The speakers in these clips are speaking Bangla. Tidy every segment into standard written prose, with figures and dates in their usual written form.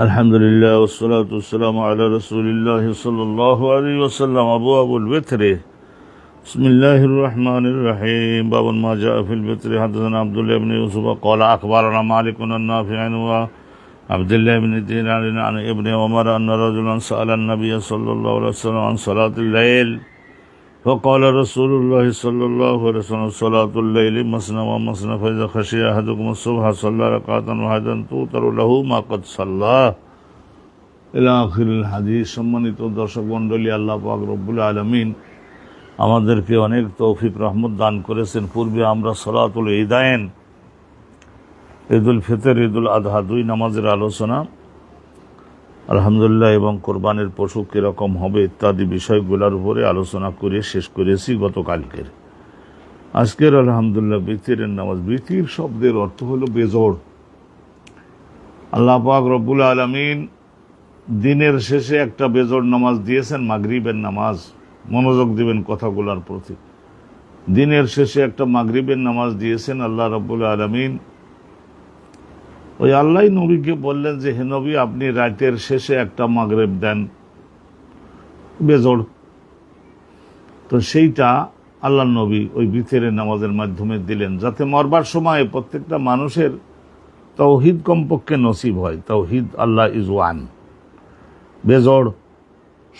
আলহামদুলিল্লাহ ওয়াসসালাতু ওয়াসসালামু আলা রাসূলিল্লাহ সাল্লাল্লাহু আলাইহি ওয়াসাল্লাম। আবওয়াবুল বিত্র। বিসমিল্লাহির রহমানির রহিম। বাবুন মা জাআ ফিল বিত্র। হাদাসানা আব্দুল্লাহ ইবনে ইউসুফ ক্বালা আখবারানা মালিকুন আন নাফি'আন ওয়া আব্দুল্লাহ ইবনে দিনার আন ইবনে ওমর আন্না রাজুলান সাআলা আন-নাবিয়্য সাল্লাল্লাহু আলাইহি ওয়াসাল্লাম আন সালাতিল লাইল فقال رسول الله صلى الله عليه وسلم صلاة الليل مثنى ومثنى فإذا خشي أحدكم الصبح صلى ركعة واحدة توتر له ما قد صلى إلى آخر الحديث। সম্মানিত দর্শক মণ্ডলী, আল্লাহ পাক রব্বুল আলামিন আমাদেরকে অনেক তৌফিক রহমত দান করেছেন। পূর্বে আমরা সলাতুল ঈদাইন, ঈদুল ফিতর, ঈদুল আযহা দুই নামাজের আলোচনা আলহামদুলিল্লাহ এবং কোরবানির পশু কীরকম হবে ইত্যাদি বিষয়গুলোর উপরে আলোচনা করে শেষ করেছি গতকালকের। আজকের আলহামদুলিল্লাহ বিতিরের নামাজ। বিতির শব্দের অর্থ হলো বেজোড়। আল্লাহ পাক রব্বুল আলামিন দিনের শেষে একটা বেজোড় নামাজ দিয়েছেন, মাগরিবের নামাজ। মনোযোগ দিবেন কথাগুলোর প্রতি। দিনের শেষে একটা মাগরিবের নামাজ দিয়েছেন আল্লাহ রব্বুল আলামিন। ওই আল্লাহ নবীকে বললেন যে, হে নবী, আপনি রাতের শেষে একটা মাগরিব দেন, বেজোড়। তো সেইটা আল্লাহ নবী ওই বিতরের নামাজের মাধ্যমে দিলেন, যাতে মরবার সময় প্রত্যেকটা মানুষের তাওহীদ কমপক্ষে নসিব হয়। তাওহীদ, আল্লাহ ইজ ওয়ান। বেজোড়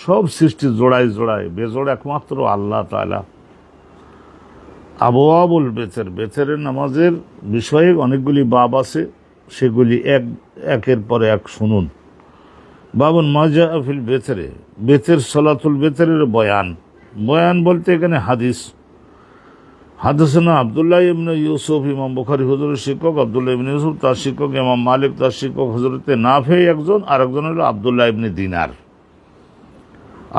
সব সৃষ্টি জোড়ায় জোড়ায়, বেজোড় একমাত্র আল্লাহ তাআলা। আবওয়াবুল বিতর, বিতরের নামাজের বিষয়ে অনেকগুলি বাব আছে, সেগুলি একের পর এক শুনুন। বাবুন মা জাআ ফিল বিতরে। বিতর, সালাতুল বিতরের বয়ান। বয়ান বলতে এখানে হাদিস। হাদাসানা আব্দুল্লাহ ইবনে ইউসুফ, ইমাম বুখারী হুজুরের শিক্ষক আব্দুল্লাহ ইবনে ইউসুফ, তার শিক্ষক ইমাম মালিক, তার শিক্ষক হযরতে নাফি একজন, আর একজন হলো আব্দুল্লাহ ইবনে দিনার।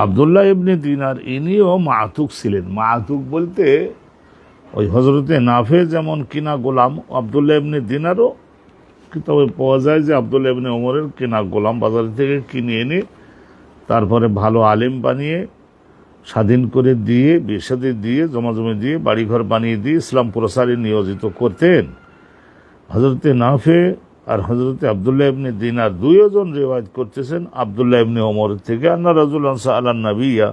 আব্দুল্লাহ ইবনে দিনার ইনিও মাআতুক ছিলেন। মাআতুক বলতে ওই হযরতে নাফি যেমন কিনা গোলাম, আব্দুল্লাহ ইবনে দিনারও কিতাবে পাওয়া যায় যে আব্দুল্লাহ ইবনে ওমরের কেনা গোলাম বাজার থেকে কিনে এনে তারপরে ভালো আলেম বানিয়ে স্বাধীন করে দিয়ে, বিয়ে দিয়ে, জমাজমি দিয়ে, বাড়িঘর বানিয়ে দিয়ে ইসলাম প্রসারে নিয়োজিত করতেন। হযরতে নাফি আর হযরতে আব্দুল্লাহ ইবনে দিনার দুইজন রিওয়ায়াত করতেছেন আব্দুল্লাহ ইবনে ওমরের থেকে। আন্না রাজুলান সাআলান নাবিয়্যা,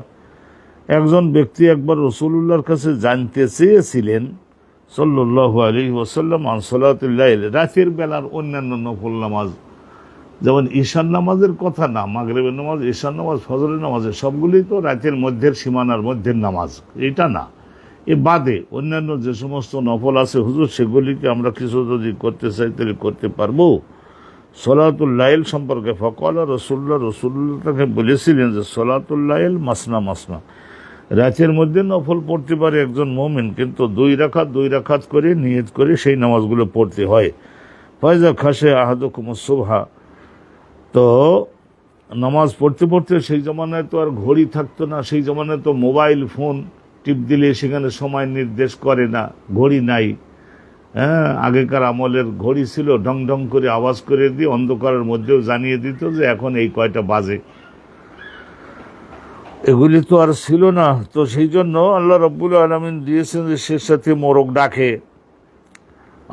একজন ব্যক্তি একবার রাসূলুল্লাহর কাছে জানতে চেয়েছিলেন সাল্লাল্লাহু আলাইহি ওয়াসাল্লাম আন সালাতুল লাইল, রাতের বেলার অন্যান্য নফল নামাজ, যেমন ঈশার নামাজের কথা না, মাগরিবের নামাজ, ঈশার নামাজ, ফজরের নামাজ, সবগুলি তো রাতের মধ্যের সীমানার মধ্যের নামাজ, এটা না। এ বাদে অন্যান্য যে সমস্ত নফল আছে হুজুর, সেগুলিকে আমরা কিছু যদি করতে চাই তাহলে করতে পারবো। সালাতুল লাইল সম্পর্কে ফাকালা রাসূলুল্লাহ, রাসূলুল্লাহ তাকে বলেছিলেন যে সালাতুল লাইল মাসনা মাসনা, রাতের মধ্যে নফল পড়তে পারে একজন মুমিন, কিন্তু দুই রাকাত করে নিয়ত করে সেই নামাজগুলো পড়তে হয়। ফাইজা খাশে আহাদুকুমুস সুবহা, তো নামাজ পড়তে পড়তে, সেই জমানায় তো আর ঘড়ি থাকতো না, সেই জমানায় তো মোবাইল ফোন টিপ দিলে সেখানে সময় নির্দেশ করে না, ঘড়ি নাই। হ্যাঁ, আগেকার আমলের ঘড়ি ছিল, ঢং ঢং করে আওয়াজ করে দিয়ে অন্ধকারের মধ্যেও জানিয়ে দিত যে এখন এই কয়টা বাজে। এগুলি তো আর ছিল না। তো সেই জন্য আল্লাহ রাব্বুল আলামিন দিয়েছেন যে সে সাথে মোরগ ডাকে।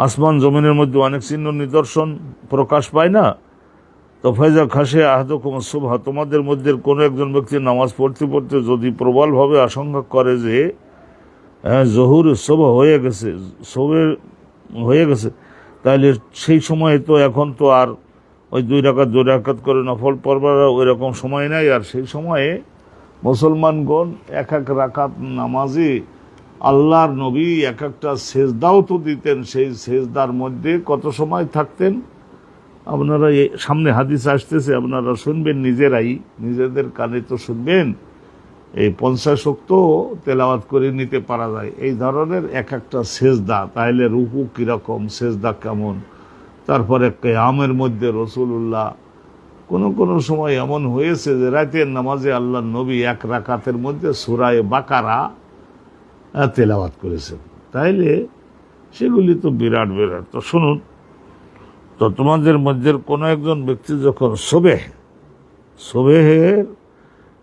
আসমান জমিনের মধ্যে অনেক চিহ্ন নিদর্শন প্রকাশ পায় না। তো ফাইজা খাশে আহাদুকুমুস সুবহা, তোমাদের মধ্যে কোনো একজন ব্যক্তি নামাজ পড়তে পড়তে যদি প্রবলভাবে আশঙ্কা করে যে জহুর সুবহ হয়ে গেছে, তাহলে সেই সময়ে তো এখন তো আর ওই দুই রাকাত করে নফল পড়বার ওই রকম সময় নাই। আর সেই সময়ে মুসলমানগণ এক এক রাকাত নামাজে আল্লাহর নবী এক একটা সেজদাও তো দিতেন। সেই সেজদার মধ্যে কত সময় থাকতেন আপনারা সামনে হাদিস আসতেছে, আপনারা শুনবেন, নিজেদের কানে তো শুনবেন। এই 50 ওয়াক্ত তেলাওয়াত করে নিতে পারা যায় এই ধরনের এক একটা সেজদা। তাহলে রুকু কিরকম, সেজদা কেমন, তারপরে কিয়ামের মধ্যে রাসূলুল্লাহ কোন সময় এমন হয়েছে যে রাতের নামাজে আল্লাহর নবী এক রাকাতের মধ্যে সূরা বাকারা তেলাওয়াত করেছেন। তাইলে সেগুলি তো বিরাট। তো শুনুন, তো তোমাদের মধ্যে কোনো একজন ব্যক্তি যখন সুবহের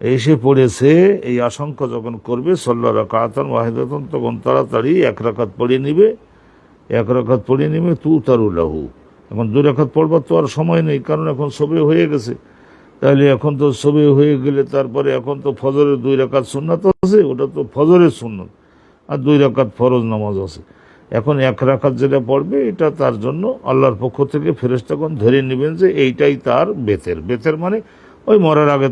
এসে পড়েছে, এই আশঙ্কা যখন করবে সাল্লা রাকাতান ওয়াহিদাতান, তখন তাড়াতাড়ি এক রাকাত পড়িয়ে নিবে, এক রাকাত পড়িয়ে নিবে তুতারুল্লাহু। এখন 2 রাকাত পড়বার তো আর সময় নেই, কারণ এখন সবে হয়ে গেছে। তাহলে এখন তো সবে হয়ে গেলে তারপরে এখন তো ফজরের 2 রাকাত সুন্নাত আছে, ওটা তো ফজরের সুন্নত, আর 2 রাকাত ফরজ নামাজ আছে। এখন 1 রাকাত যেটা পড়বে এটা তার জন্য আল্লাহর পক্ষ থেকে ফেরেশতাগণ ধরে নেবেন যে এইটাই তার বেতের। বেতের মানে ওই মরার আগে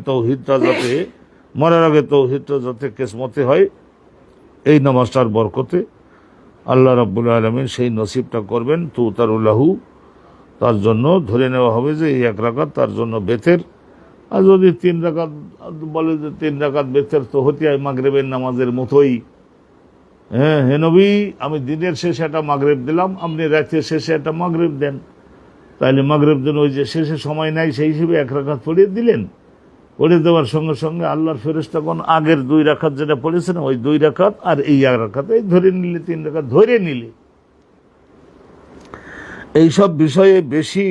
তৌহিদটা যাতে কিসমতে হয়, এই নামাজটার বরকতে আল্লাহ রাব্বুল আলামিন সেই নসিবটা করবেন। তুতারুল্লাহু, তার জন্য ধরে নেওয়া হবে যে এই 1 রাকাত তার জন্য বেতের। আর যদি 3 রাকাত বলে যে 3 রাকাত বেতের, তো হতে হয় মাগরিবের নামাজের মতোই। হ্যাঁ, হে নবী, আমি দিনের শেষে একটা মাগরিব দিলাম, আপনি রাতের শেষে একটা মাগরিব দেন। তাহলে মাগরিব দিন ওই যে শেষে সময় নাই, সেই হিসেবে 1 রাকাত পড়িয়ে দিলেন। পড়ে দেওয়ার সঙ্গে সঙ্গে আল্লাহর ফেরেশতাগণ আগের 2 রাকাত যেটা পড়েছেন ওই 2 রাকাত আর এই 1 রাকাত ধরে নিলে, 3 রাকাত ধরে নিলে। এইসব বিষয়ে বেশি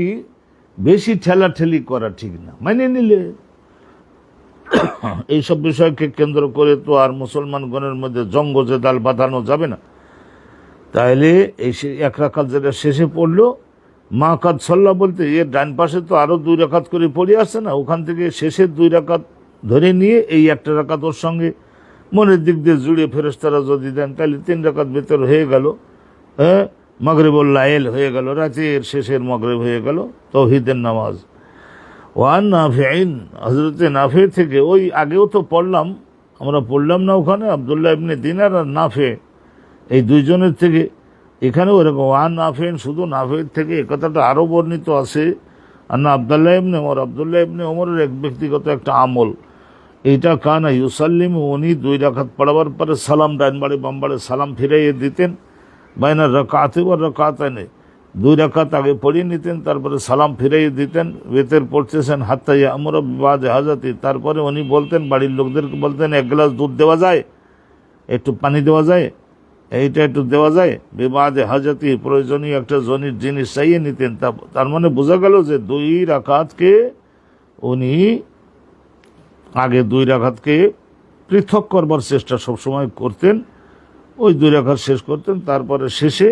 বেশি ঠেলাঠেলি করা ঠিক না, মানে নিলে। এইসব বিষয়কে কেন্দ্র করে তো আর মুসলমানগণের মধ্যে জঙ্গ জেদাল বাঁধানো যাবে না। তাইলে এই 1 রাকাত যেটা শেষে পড়লো, মা কাদ সাল্লাহ বলতে এর ডান পাশে তো আরো 2 রাকাত করে পড়ে আসছে না, ওখান থেকে শেষের 2 রাকাত ধরে নিয়ে এই 1টা রাকাত ওর সঙ্গে মনের দিক দিয়ে জুড়ে ফেরেশতারা যদি দেন, তাহলে 3 রাকাত ভেতর হয়ে গেল। হ্যাঁ, মাগরিবুল লাইল হয়ে গেল, রাতের শেষের মাগরিব হয়ে গেল, তৌহিদের নামাজ। ওয়ান নাফিঈন, হযরতে নাফি থেকে, ওই আগেও তো পড়লাম, আমরা পড়লাম না ওখানে, আব্দুল্লাহ ইবনে দিনার আর নাফি, এই 2 জনের থেকে। এখানেও এরকম ওয়ান নাফিন, শুধু নাফির থেকে। এ কথাটা আরও বর্ণিত আছে। আর না আব্দুল্লাহ ইবনে ওমরের এক ব্যক্তিগত একটা আমল এইটা, কানা ইউসাল্লিম, উনি 2 রাকাত পড়াবার পরে সালাম, ডান বাড়ি বাম বাড়ি সালাম ফিরাইয়ে দিতেন। বাইনা রাকাতে ওয়া রাকাতানে, 2 রাকাত আগে পড়িয়ে নিতেন, তারপরে সালাম ফিরাইয়ে দিতেন। বেতের পড়তেছেন হাত্তা ইয়ামুরা বিবাদে হাজাতি, তারপরে উনি বলতেন, বাড়ির লোকদেরকে বলতেন, 1 গ্লাস দুধ দেওয়া যায়, একটু পানি দেওয়া যায়, এইটা একটু দেওয়া যায়, বিবাদে হাজাতি, প্রয়োজনীয় একটা জিনিস চাইয়ে নিতেন। তার মানে বোঝা গেল যে 2 রাকাতকে উনি আগে 2 রাকাতকে পৃথক করবার চেষ্টা সবসময় করতেন। ওই 2 রাকাত শেষ করতেন, তারপরে শেষে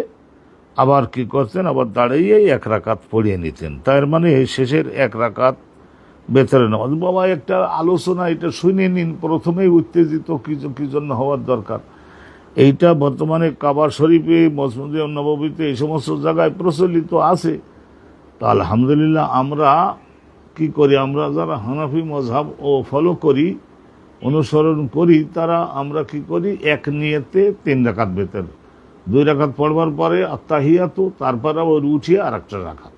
আবার কি করতেন, আবার দাঁড়িয়ে 1 রাকাত পড়িয়ে নিতেন। তার মানে এই শেষের 1 রাকাত বেতরে নামাজ। বাবা, একটা আলোচনা এটা শুনে নিন, প্রথমেই উত্তেজিত কি জন্য হওয়ার দরকার। এইটা বর্তমানে কাবা শরীফে, মসজিদে নববীতে, এই সমস্ত জায়গায় প্রচলিত আছে। তো আলহামদুলিল্লাহ আমরা কি করি, আমরা যারা হানাফি মযহাব ও ফলো করি, অনুসরণ করি, তারা আমরা কি করি, এক নিয়তে 3 রাকাত বেতর, 2 রাকাত পড়বার পরে আত্তাহিয়াতু, তারপরে ওর উঠিয়ে আর একটা রাকাত,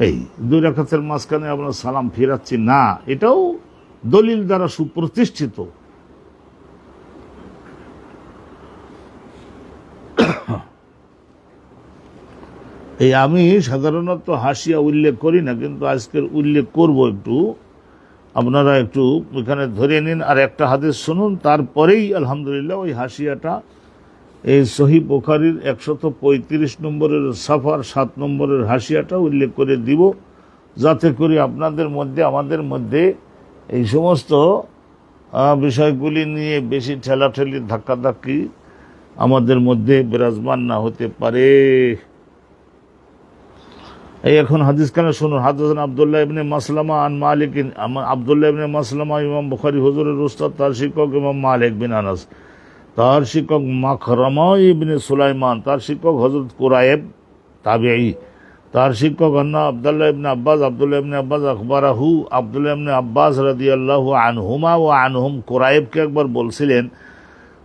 এই 2 রাকাতের মাঝখানে আমরা সালাম ফিরাচ্ছি না। এটাও দলিল দ্বারা সুপ্রতিষ্ঠিত। এই আমি সাধারণত হাসিয়া উল্লেখ করি না, কিন্তু আজকের উল্লেখ করব একটু, আপনারা একটু এখানে ধরে নিন। আর একটা হাদিস শুনুন, তারপরেই আলহামদুলিল্লাহ ওই হাসিয়াটা এই সহিহ বুখারীর 135 নম্বরের সাফার 7 নম্বরের হাসিয়াটা উল্লেখ করে দিব, যাতে করে আপনাদের মধ্যে, আমাদের মধ্যে এই সমস্ত বিষয়গুলি নিয়ে বেশি ঠেলাঠেলি, ধাক্কাধাক্কি আমাদের মধ্যে বিরাজমান না হতে পারে। এই এখন হাদিস কেন শুনুন। হাদাসানা আব্দুল্লাহ ইবনে মাসলামা আন মালিক, আব্দুল্লাহ ইবনে মাসলামা ইমাম বুখারী হুজুরের উস্তাদ, তার শিক্ষক ইমাম মালিক বিন আনাস, তার শিক্ষক মাখরামা ইবনে সুলাইমান, তার শিক্ষক হযরত কুরাইব তাবিঈ, তার শিক্ষক আন্না আব্দুল্লাহ ইবনে আব্বাস আখবারাহু, আব্দুল্লাহ ইবনে আব্বাস রাদিয়াল্লাহু আনহুমা ওয়া আনহুম, কুরাইবকে একবার বলছিলেন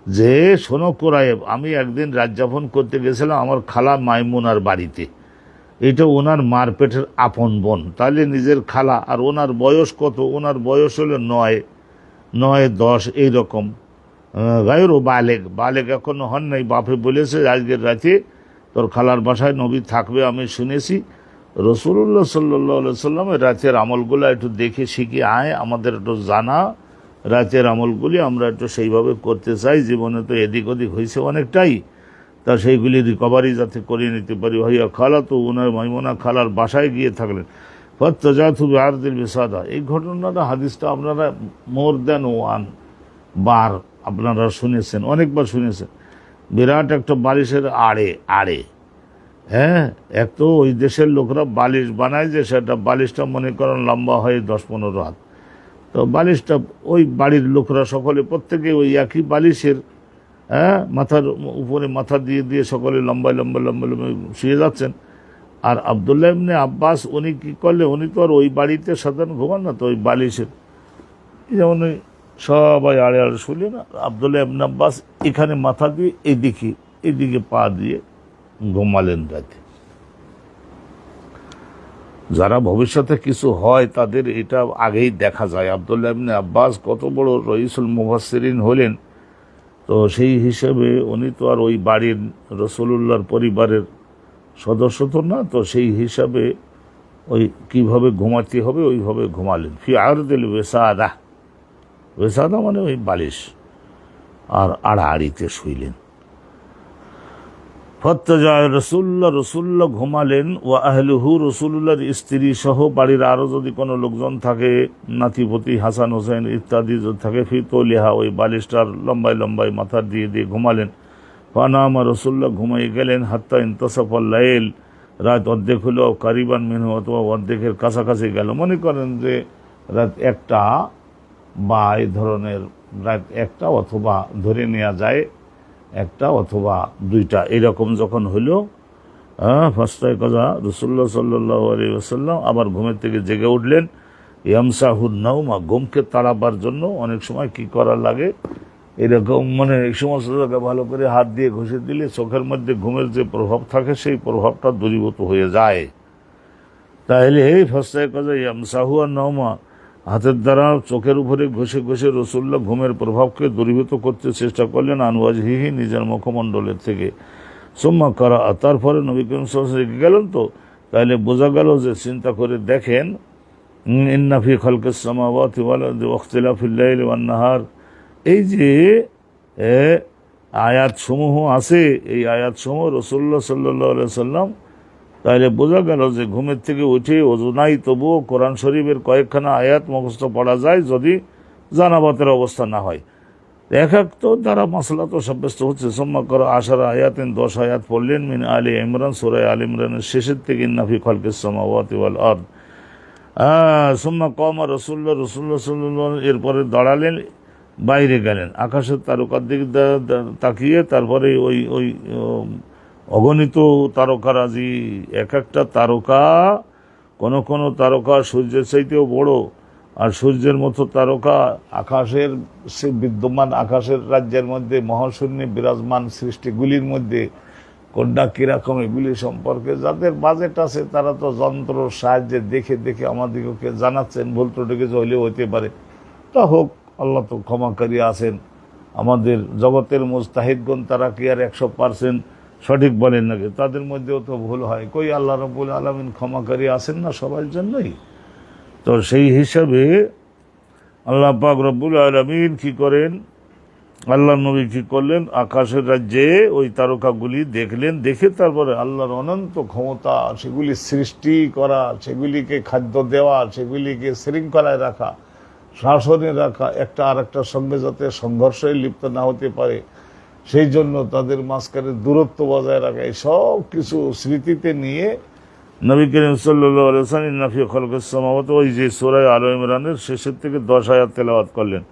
যে, শোনো কুরাইব, আমি একদিন রাত যাপন করতে গেছিলাম আমার খালা মাইমুনার বাড়িতে। এটা ওনার মার পেটের আপন বোন, তাহলে নিজের খালা। আর ওনার বয়স কত? ওনার বয়স হলো 9-10 এইরকম। গায়রু বালেক এখনো হন নাই। বাপে বলেছে, আজকের রাতে তোর খালার বাসায় নবী থাকবে, আমি শুনেছি। রাসূলুল্লাহ সাল্লাল্লাহু আলাইহি সাল্লামের রাতের আমলগুলো একটু দেখে শিখে আয়, আমাদের একটু জানা রাতের আমলগুলি আমরা একটু সেইভাবে করতে চাই। জীবনে তো এদিক ওদিক হয়েছে অনেকটাই, তা সেইগুলি রিকভারি যাতে করে নিতে পারি। ভাইয়া খালা তো ওনার মাইমুনা খালার বাসায় গিয়ে থাকলেন। ফাত্তাজাতু বিআরদিল বিসাদা। এই ঘটনাটা, হাদিসটা আপনারা মোর দ্যান ওয়ান বার আপনারা শুনেছেন, অনেকবার শুনেছেন। বিরাট একটা বালিশের আড়ে, হ্যাঁ, এক তো ওই দেশের লোকরা বালিশ বানায় যে, সেটা বালিশটা মনে করেন লম্বা হয় 10-15 হাত। তো বালিশটা ওই বাড়ির লোকরা সকলে প্রত্যেকে ওই একই বালিশের, হ্যাঁ, মাথার উপরে মাথা দিয়ে দিয়ে সকলে লম্বায় লম্বায় লম্বা লম্বা শুয়ে যাচ্ছেন। আর আব্দুল্লাহ ইবনে আব্বাস উনি কী করলে, উনি তো আর ওই বাড়িতে সাধারণ ঘুমান না, তো ওই বালিশের যেমন ওই সবাই আড়ে আড়ে শুনলেন, আব্দুল্লাহ ইবনে আব্বাস এখানে মাথা দিয়ে এদিকে পা দিয়ে ঘুমালেন রাতে। যারা ভবিষ্যতে কিছু হয় তাদের এটা আগেই দেখা যায়। আব্দুল্লাহ ইবনে আব্বাস কত বড় রইসুল মুফাসসিরিন হলেন, তো সেই হিসেবে উনি তো আর ওই বাড়ির রাসূলুল্লাহর পরিবারের সদস্য তো না, তো সেই হিসাবে ওই কিভাবে ঘুমাতে হবে ওইভাবে ঘুমালেন। ফি আরদিল ওয়েসাদা, ওয়েসাদা মানে ওই বালিশ, আর আড়াআড়িতে শুইলেন। ফত্তাজায় রসুল্লাহ ঘুমালেন, ওয়া আহলুহু, রসুল্লাহর স্ত্রী সহ বাড়ির আরও যদি কোনো লোকজন থাকে, নাতিপতি হাসান হোসেন ইত্যাদি যদি থাকে, ফি তৌলিহা, ওই বালিশটার লম্বায় লম্বায় মাথা দিয়ে দিয়ে ঘুমালেন। ফানামা, রসুল্লাহ ঘুমাই গেলেন। হাত্তা ইনতাসাফাল লাইল, রাত অর্ধেক হলো, কারিবান মিনহু, অথবা অর্ধেকের কাছাকাছি গেল। মনে করেন যে রাত 1টা বা এই ধরনের রাত 1টা, অথবা ধরে নেওয়া যায় 1টা অথবা 2টা, এরকম যখন হইল, ফাস্তায় কাজা রাসূলুল্লাহ সাল্লাল্লাহু আলাইহি ওয়াসাল্লাম আবার ঘুমের থেকে জেগে উঠলেন। ইয়ামসাহুন নাওমা, ঘুমকে তাড়াবার জন্য অনেক সময় কি করা লাগে, এরকম মানে এই সমস্ত জায়গায় ভালো করে হাত দিয়ে ঘষে দিলে চোখের মধ্যে ঘুমের যে প্রভাব থাকে সেই প্রভাবটা দূরীভূত হয়ে যায়। তাহলে এই ফাস্তায় কাজা ইয়ামসাহু আর নাওমা, হাতের দ্বারা চোখের উপরে ঘষে ঘষে রসুল্লাহ ঘুমের প্রভাবকে দূরীভূত করতে চেষ্টা করলেন, আনওয়াজহিহি, নিজের মুখমণ্ডলের থেকে। সুম্মা করা, তারপরে নবী করিম সাল্লাল্লাহু আলাইহি ওয়াসাল্লাম গেলেন। তো তাহলে বোঝা গেল যে, চিন্তা করে দেখেন, ইন্না ফি খালকিস সামাওয়াতি ওয়াল আরদি ওয়াখতিলাফিল লাইলি ওয়ান নাহার, এই যে আয়াতসমূহ আছে, এই আয়াতসমূহ রাসূলুল্লাহ সাল্লাল্লাহু আলাইহি ওয়াসাল্লাম, তাহলে বোঝা গেল যে ঘুমের থেকে উঠে ওযু নাই, তবুও কোরআন শরীফের কয়েকখানা আয়াত মুখস্থ পড়া যায় যদি জানাবাতের অবস্থা না হয়। এক তো দ্বারা মাসলা তো সাব্যস্ত হচ্ছে। সুম্মা করা 10 আয়াতেন, 10 আয়াত পড়লেন মিন আলী ইমরান, সূরা আলী ইমরানের শেষের থেকে, ইন্না ফি খালকিস সামাওয়াতি ওয়াল আরদ। সুম্মা কামা রাসূলুল্লাহ সাল্লাল্লাহু আলাইহি, এরপরে দাঁড়ালেন, বাইরে গেলেন, আকাশের তারকার দিকে তাকিয়ে। তারপরে ওই ওই অগণিত তারকারাজি, এক একটা তারকা, কোন কোন তারকা সূর্যের চাইতেও বড়, আর সূর্যের মতো তারকা আকাশের, সে বিদ্যমান আকাশের রাজ্যের মধ্যে মহাশূন্যে বিরাজমান সৃষ্টিগুলির মধ্যে কোনটা কিরকম, এগুলি সম্পর্কে যাদের বাজেট আছে তারা তো যন্ত্রর সাহায্যে দেখে দেখে আমাদেরকে জানাচ্ছেন। ভুল ত্রুটি কিছু হলেও হইতে পারে, তা হোক, আল্লাহ তো ক্ষমাকারী আছেন। আমাদের জগতের মুজতাহিদগণ তারা কি আর 100% সঠিক বলেন নাকি? তাদের মধ্যেও তো ভুল হয়। কই আল্লাহ রাব্বুল আলামিন ক্ষমাকারী আছেন না সবার জন্যই? তো সেই হিসাবে আল্লাহ পাক রব্বুল আলামিন কি করেন, আল্লাহ নবী কি করলেন, আকাশের রাজ্যে ওই তারকাগুলি দেখলেন। দেখে তারপরে আল্লাহর অনন্ত ক্ষমতা, সেগুলি সৃষ্টি করা, সেগুলিকে খাদ্য দেওয়া, সেগুলিকে শৃঙ্খলায় রাখা, শাসনে রাখা, একটা আর একটার সঙ্গে যাতে সংঘর্ষে লিপ্ত না হতে পারে সেই জন্য তাদের মাঝখানে দূরত্ব বজায় রাখা, এই সব কিছু স্মৃতিতে নিয়ে নবী করিম সাল্লাল্লাহু আলাইহি ওয়াসাল্লাম ইন্না ফি খালকিস সামাওয়াতি, ওই যে সূরা আলে ইমরানের শেষের থেকে 10 আয়াত তেলাওয়াত করলেন।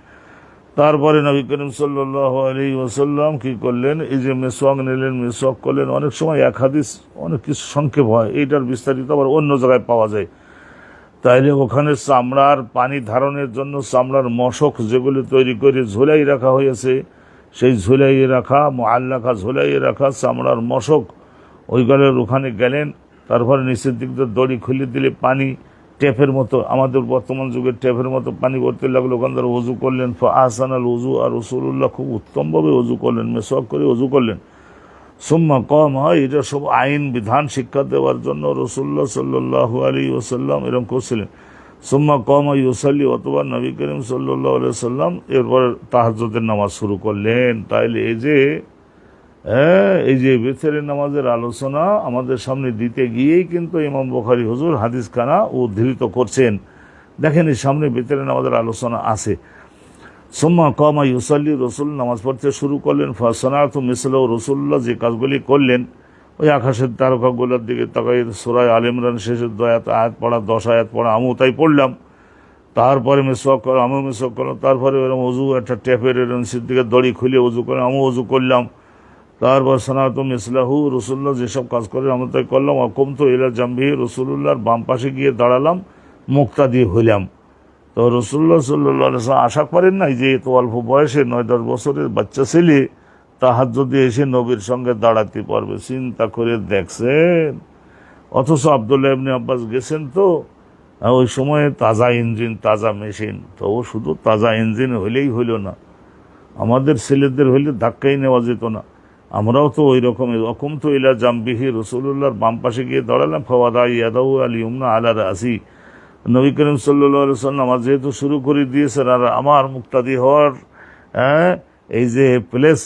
তারপরে নবী করিম সাল্লাল্লাহু আলাইহি ওয়াসাল্লাম কি করলেন, এই যে মিসওয়াক নিলেন, মিসওয়াক করলেন। অনেক সময় এক হাদিস অনেক কিছু সংক্ষেপ হয়, এইটার বিস্তারিত আবার অন্য জায়গায় পাওয়া যায়। তাইলে ওখানে চামড়ার পানি ধারণের জন্য চামড়ার মশক যেগুলি তৈরি করে ঝুলাই রাখা হয়েছে, সেই ঝুলাইয়ে রাখা, মুআল্লাকা ঝুলাইয়ে রাখা চামড়ার মশক, ওইগুলোর ওখানে গেলেন। তারপরে নিচের দিক দিয়ে দড়ি খুলে দিলে পানি টেপের মতো, আমাদের বর্তমান যুগের টেপের মতো পানি করতে লাগলো। ওখান থেকে ওযু করলেন, ফাহসানাল ওযু, আর রাসূলুল্লাহ খুব উত্তমভাবে ওযু করলেন, মেসওয়াক করে ওযু করলেন। সুম্মা কামা, এটা সব আইন বিধান শিক্ষা দেওয়ার জন্য রাসূলুল্লাহ সাল্লাল্লাহু আলাইহি ওয়াসাল্লাম এরকম করছিলেন। সুম্মা কামা ইউসাল্লি, অথবা নবী করিম সাল্লাল্লাহু আলাইহি ওয়াসাল্লাম এরপর তাহাজ্জুদের নামাজ শুরু করলেন। তাইলে এই যে হ্যাঁ, এই যে বেতেরের নামাজের আলোচনা আমাদের সামনে দিতে গিয়েই কিন্তু ইমাম বুখারী হুজুর হাদিসখানা উদ্ধৃত করছেন। দেখেন এই সামনে বেতেরের নামাজের আলোচনা আছে। সুম্মা কামা ইউসাল্লি, রসুল নামাজ পড়তে শুরু করলেন। ফাসনাতু মিসলাহু, রসুল্লাহ যে কাজগুলি করলেন, ওই আকাশের তারকাগুলোর দিকে তাকাই সূরা আলে ইমরান শেষের 2 আয়াত পড়া, 10 আয়াত পড়া, আমিও তাই পড়লাম। তারপরে মিসওয়াক করলাম, আমিও মিসওয়াক করলাম। তারপরে এরকম অজু, একটা ট্যাপের নিচের দিকে দড়ি খুলে অজু করে আমিও অজু করলাম। তারপর সনাতু মিসলাহু, রসুল্লাহ যেসব কাজ করে আমি তাই করলাম। অকুমতু ইলা জামবিহি, রসুল্লাহর বাম পাশে গিয়ে দাঁড়ালাম, মুক্তাদি হইলাম। তো রসুল্লাহ সাল্লাল্লাহু আলাইহি ওয়াসাল্লাম আশা করেন নাই যে এত অল্প বয়সে 9-10 বছরের বাচ্চা ছেলে তাহাজ্জুদে এসে নবীর সঙ্গে দাঁড়াতে পারবে, চিন্তা করে দেখছেন। অথচ আব্দুল্লাহ ইবনে আব্বাস গেছেন তো ওই সময়ে তাজা ইঞ্জিন, তাজা মেশিন। তো ও শুধু তাজা ইঞ্জিন হইলেই হইল না, আমাদের ছেলেদের হইলে ধাক্কাই নেওয়া যেত না। আমরাও তো ওই রকমের। অকুম তো ইলা জামবিহি, রসুল্লাহর বাম পাশে গিয়ে দাঁড়ালাম। ফাওয়াদা ইয়াদাহু আল ইউমনা আলা রাসি, নবী করিম সাল্লাল্লাহু আলাইহি ওয়াসাল্লাম নামাজ যেহেতু শুরু করে দিয়েছেন, আর আমার মুক্তাদি হওয়ার এই যে প্লেস,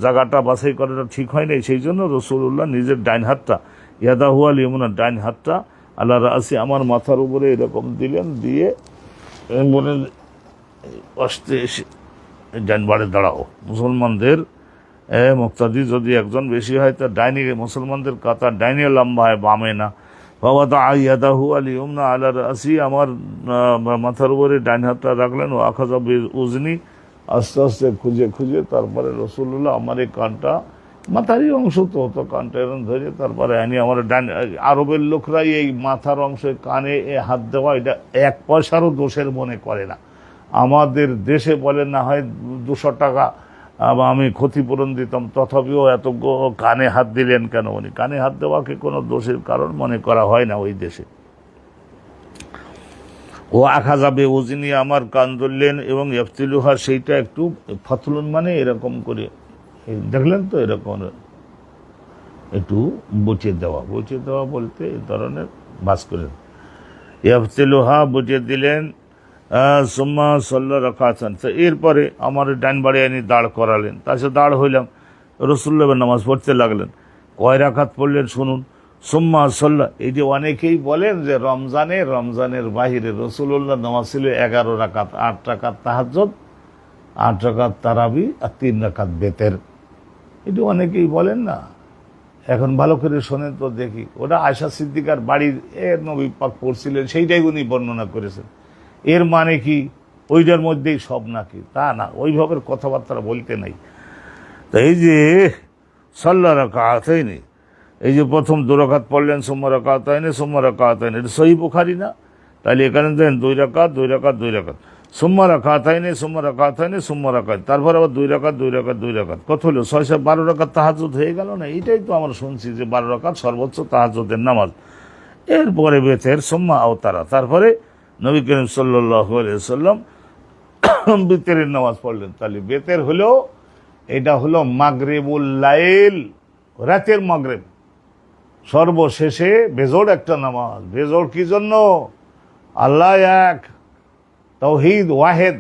জায়গাটা বাছাই করাটা ঠিক হয় নাই, সেই জন্য রসুল্লাহ নিজের ডাইন হাতটা, ইয়াদাহু আল ইউমনা, ডাইন হাতটা আলা রাসি, আমার মাথার উপরে এরকম দিলেন, দিয়ে বলেন আসতে এসে ডাইন বাড়ে দাঁড়াও। মুসলমানদের মুক্তাদি যদি একজন বেশি হয়, তার ডাইনি, মুসলমানদের কাতার ডাইনে লম্বা হয়, বামে না। বাবা তো ইয়াদাহু আল ইউমনা আলা রাসি, আমার মাথার উপরে ডাইন হাতটা রাখলেন। ও আখাযা বিল উজনি, আস্তে আস্তে খুঁজে খুঁজে তারপরে রসুল্লাহ আমার এই কানটা, মাথারই অংশ তো, তো কানটা এরকম ধরে তারপরে আনি আমার ডাইন। আরবের লোকরাই এই মাথার অংশে কানে হাত দেওয়া এটা 1 পয়সারও দোষের মনে করে না। আমাদের দেশে বলে না হয় 200 টাকা আমি ক্ষতিপূরণ দিতাম, তথাপিও এত কানে হাত দিলেন কেন? উনি কানে হাত দেওয়াকে কোনো দোষের কারণ মনে করা হয় না ওই দেশে। ও আখা যাবে ওজিনি, আমার কান ধরলেন, এবং ইফতিলুহা, সেইটা একটু ফতলুন মানে এরকম করে, দেখলেন তো, এরকম একটু বুঝিয়ে দেওয়া, বুঝিয়ে দেওয়া বলতে এই ধরনের বাস করেন। ইফতিলুহা বুঝিয়ে দিলেন। সুম্মা সাল্লা রাকাতান, তো এরপরে আমার ডান বাড়ি আনি দাঁড় করালেন, তার সাথে দাঁড় হইলাম। রসুল্লাহ নামাজ পড়তে লাগলেন। কয় রাকাত পড়লেন শুনুন। সুম্মা সাল্লা, এই যে অনেকেই বলেন যে রমজানের বাহিরে রসুল্লাহ নামাজ ছিল 11 রাকাত, 8 রাকাত তাহাজ্জুদ, 8 রাকাত তারাবি, আর 3 রাকাত বেতের। এটা অনেকেই বলেন না। এখন ভালো করে শোনেন তো দেখি, ওটা আয়েশা সিদ্দিকার বাড়ির নবী পাক পড়ছিলেন, সেইটাই উনি বর্ণনা করেছেন। এর মানে কি ওইটার মধ্যেই সব নাকি? তা না, ওইভাবে কথাবার্তা বলতে নাই। তো এই যে সাল্লা রাকাতাইনি, এই যে প্রথম 2 রাকাত পড়লেন, সুম্মা রাকাতাইনি, সুম্মা রাকাতাইনি, এটা সহিহ বুখারী না? তাহলে এখানে দেন 2 রাকাত, 2 রাকাত, 2 রাকাত, সুম্মা রাকাতাইনি, সুম্মা রাকাতাইনি, সুম্মা রাকাত, তারপর আবার 2 রাকাত, 2 রাকাত, 2 রাকাত, কত হলো? 6-12 রাকাত তাহাজ্জুদ হয়ে গেল না? এইটাই তো আমরা শুনছি যে 12 রাকাত সর্বোচ্চ তাহাজ্জুদের নামাজ। এরপরে বেতের, সুম্মা আওতারা, তারপরে নবী করিম সাল্লাল্লাহু আলাইহি ওয়াসাল্লাম বেতেরের নামাজ পড়লেন। তাহলে বেতের হলো, এটা হলো মাগরিবুল লাইল, রাতের মাগরিব, সর্বশেষে বেজোড় একটা নামাজ। বেজোড় কি জন্য? আল্লাহ এক, তাওহীদ ওয়াহেদ,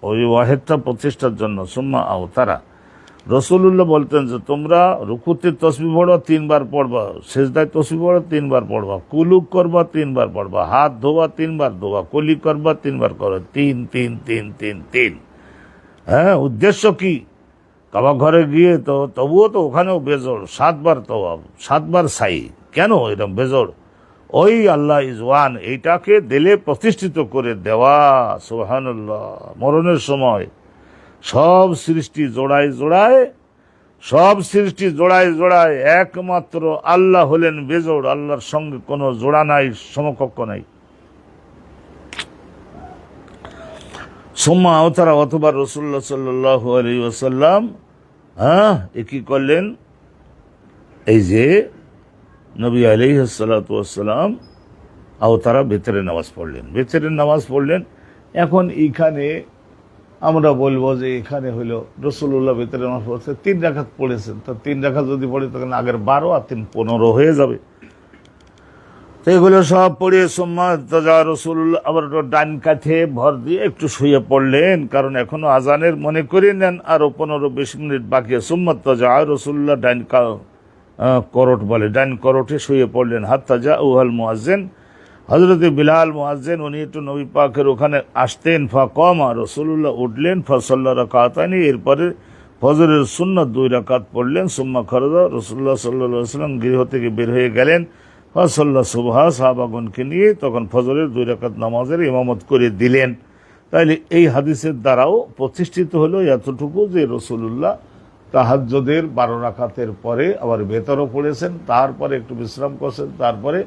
ওই ওয়াহেদটা প্রতিষ্ঠার জন্য। সুম্মা আওতারা, রসুল্লাহ বলতেন যে তোমরা রুকুতে তসবিহ পড়বা 3 বার পড়বা, সেজদায় তসবিহ পড়বা 3 বার পড়বা, কুলুক করবা 3 বার পড়বা, হাত ধোবা 3 বার ধোবা, কলি করবা 3 বার করবা, 3 3 3 3 3। হ্যাঁ, উদ্দেশ্য কি? কাবা ঘরে গিয়ে তো তবুও তো ওখানেও বেজোড়, 7 বার তওয়াব, 7 বার সাই। কেন এরকম বেজোড়? ওই আল্লাহ ইজ ওয়ান, এইটাকে দিলে প্রতিষ্ঠিত করে দেওয়া। সুবহানাল্লাহ। মরণের সময় সব সৃষ্টি জোড়ায় জোড়ায়, সব সৃষ্টি জোড়ায় জোড়ায়, একমাত্র আল্লাহ হলেন বেজোড়। আল্লাহর সঙ্গে কোনো জোড়া নাই, সমকক্ষ নাই। সুম্মা আওতারা, অথবা রাসূলুল্লাহ সাল্লাল্লাহু আলাইহি ওয়াসাল্লাম কি করলেন? এই যে নবী আলাইহিস সালাতু ওয়াসসালাম আওতারা, বেতেরের নামাজ পড়লেন, বেতেরের নামাজ পড়লেন। এখন এইখানে আমরা বলবো যে এখানে হইলো রাসূলুল্লাহ বেতেরের নামাজ পড়ছে 3 রাকাত পড়েছেন, তো 3 রাকাত যদি পড়ে তখন আগের 12 আর 3 15 হয়ে যাবে। তো এগুলো সব পড়ে সুম্মা তাজা রাসূলুল্লাহ আবার ডান কাঁধে ভর দিয়ে একটু শুয়ে পড়লেন, কারণ এখনো আজানের মনে করে নেন আরো 15-20 মিনিট বাকি। সুম্মা তাজা রাসূলুল্লাহ করট বলে, ডান করটে শুয়ে পড়লেন। হাত্তা যা উহাল মুয়াজ্জিন, হযরতে বিলাল মুয়াজ্জিন উনি একটু নবী পাকের ওখানে আসতেন। ফাকামা রাসূলুল্লাহ উঠলেন, ফাসাল্লা রাকাতানি, এরপরে ফজরের সুন্নাত 2 রাকাত পড়লেন। সুম্মা খারাজা রাসূলুল্লাহ সাল্লাল্লাহু আলাইহি ওয়াসাল্লাম গৃহ থেকে বের হয়ে গেলেন। ফাসাল্লা সুবহা, সাহাবাগণকে নিয়ে তখন ফজরের 2 রাকাত নামাজের ইমামত করে দিলেন। তাইলে এই হাদিসের দ্বারাও প্রতিষ্ঠিত হলো এতটুকু যে রাসূলুল্লাহ তাহাজ্জুদের 12 রাকাতের পরে আবার বেতরও পড়েছেন, তারপরে একটু বিশ্রাম করছেন, তারপরে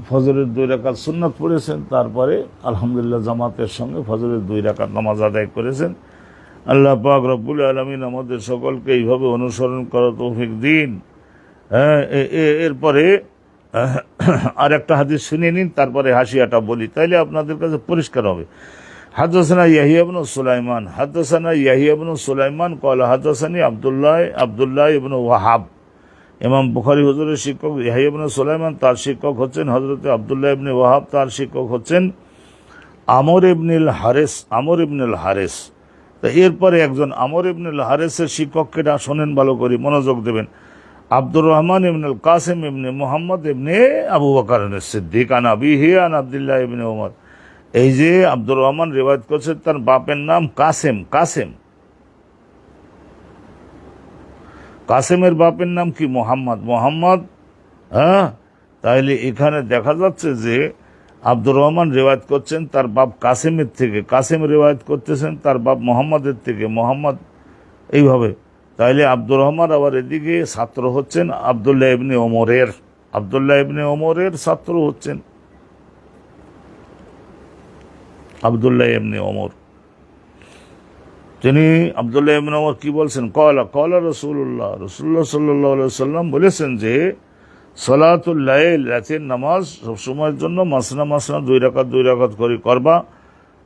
ফজরের 2 রাকাত সুন্নাত পড়েছেন, তারপরে আলহামদুলিল্লাহ জামাতের সঙ্গে ফজরের 2 রাকাত নামাজ আদায় করেছেন। আল্লাহ পাক রব্বুল আলামিন আমাদের সকলকে এইভাবে অনুসরণ করার তৌফিক দিন। এরপরে আর একটা হাদিস শুনে নিন, তারপরে হাসিয়াটা বলি, তাইলে আপনাদের কাছে পরিষ্কার হবে। হাদাসানা ইয়াহিয়া ইবনে সুলাইমান, হাদাসানা ইয়াহিয়া ইবনে সুলাইমান ক্বালা হাদাসানি আব্দুল্লাহ ইবনে ওয়াহাব। ইমাম বুখারী হুজুরের শিক্ষক ইয়াহিয়া ইবনে সুলাইমান, তার শিক্ষক হচ্ছেন হযরত আব্দুল্লাহ ইবনে ওয়াহাব, তার শিক্ষক হচ্ছেন আমর ইবনুল হারিস। তো এরপরে একজন আমর ইবনুল হারিসের শিক্ষককে শোনেন ভালো করে, মনোযোগ দেবেন। আব্দুর রহমান ইবনুল কাসিম ইবনে মুহাম্মদ ইবনে আবু বকর সিদ্দিক আন আবিহি আন আব্দুল্লাহ ইবনে ওমর। এই যে আব্দুর রহমান রিওয়ায়াত করছে, তার বাপের নাম কাসেমের বাপের নাম কি? মোহাম্মদ। হ্যাঁ, তাইলে এখানে দেখা যাচ্ছে যে আব্দুর রহমান রিওয়ায়াত করছেন তার বাপ কাসেমের থেকে, কাসেম রিওয়ায়াত করতেছেন তার বাপ মোহাম্মদের থেকে, মোহাম্মদ, এইভাবে। তাইলে আব্দুর রহমান আবার এদিকে ছাত্র হচ্ছেন আব্দুল্লাহ ইবনে ওমরের ছাত্র হচ্ছেন আব্দুল্লাহ ইবনে ওমর। তিনি আব্দুল্লাহ ইবনে ওমর কি বলছেন? ক্বালা রাসূলুল্লাহ সাল্লাল্লাহু আলাইহি ওয়াসাল্লাম বলেছেন যে সালাতুল লাইল, রাতের নামাজ সবসময়ের জন্য মাসনা 2 রাকাত করে করবা,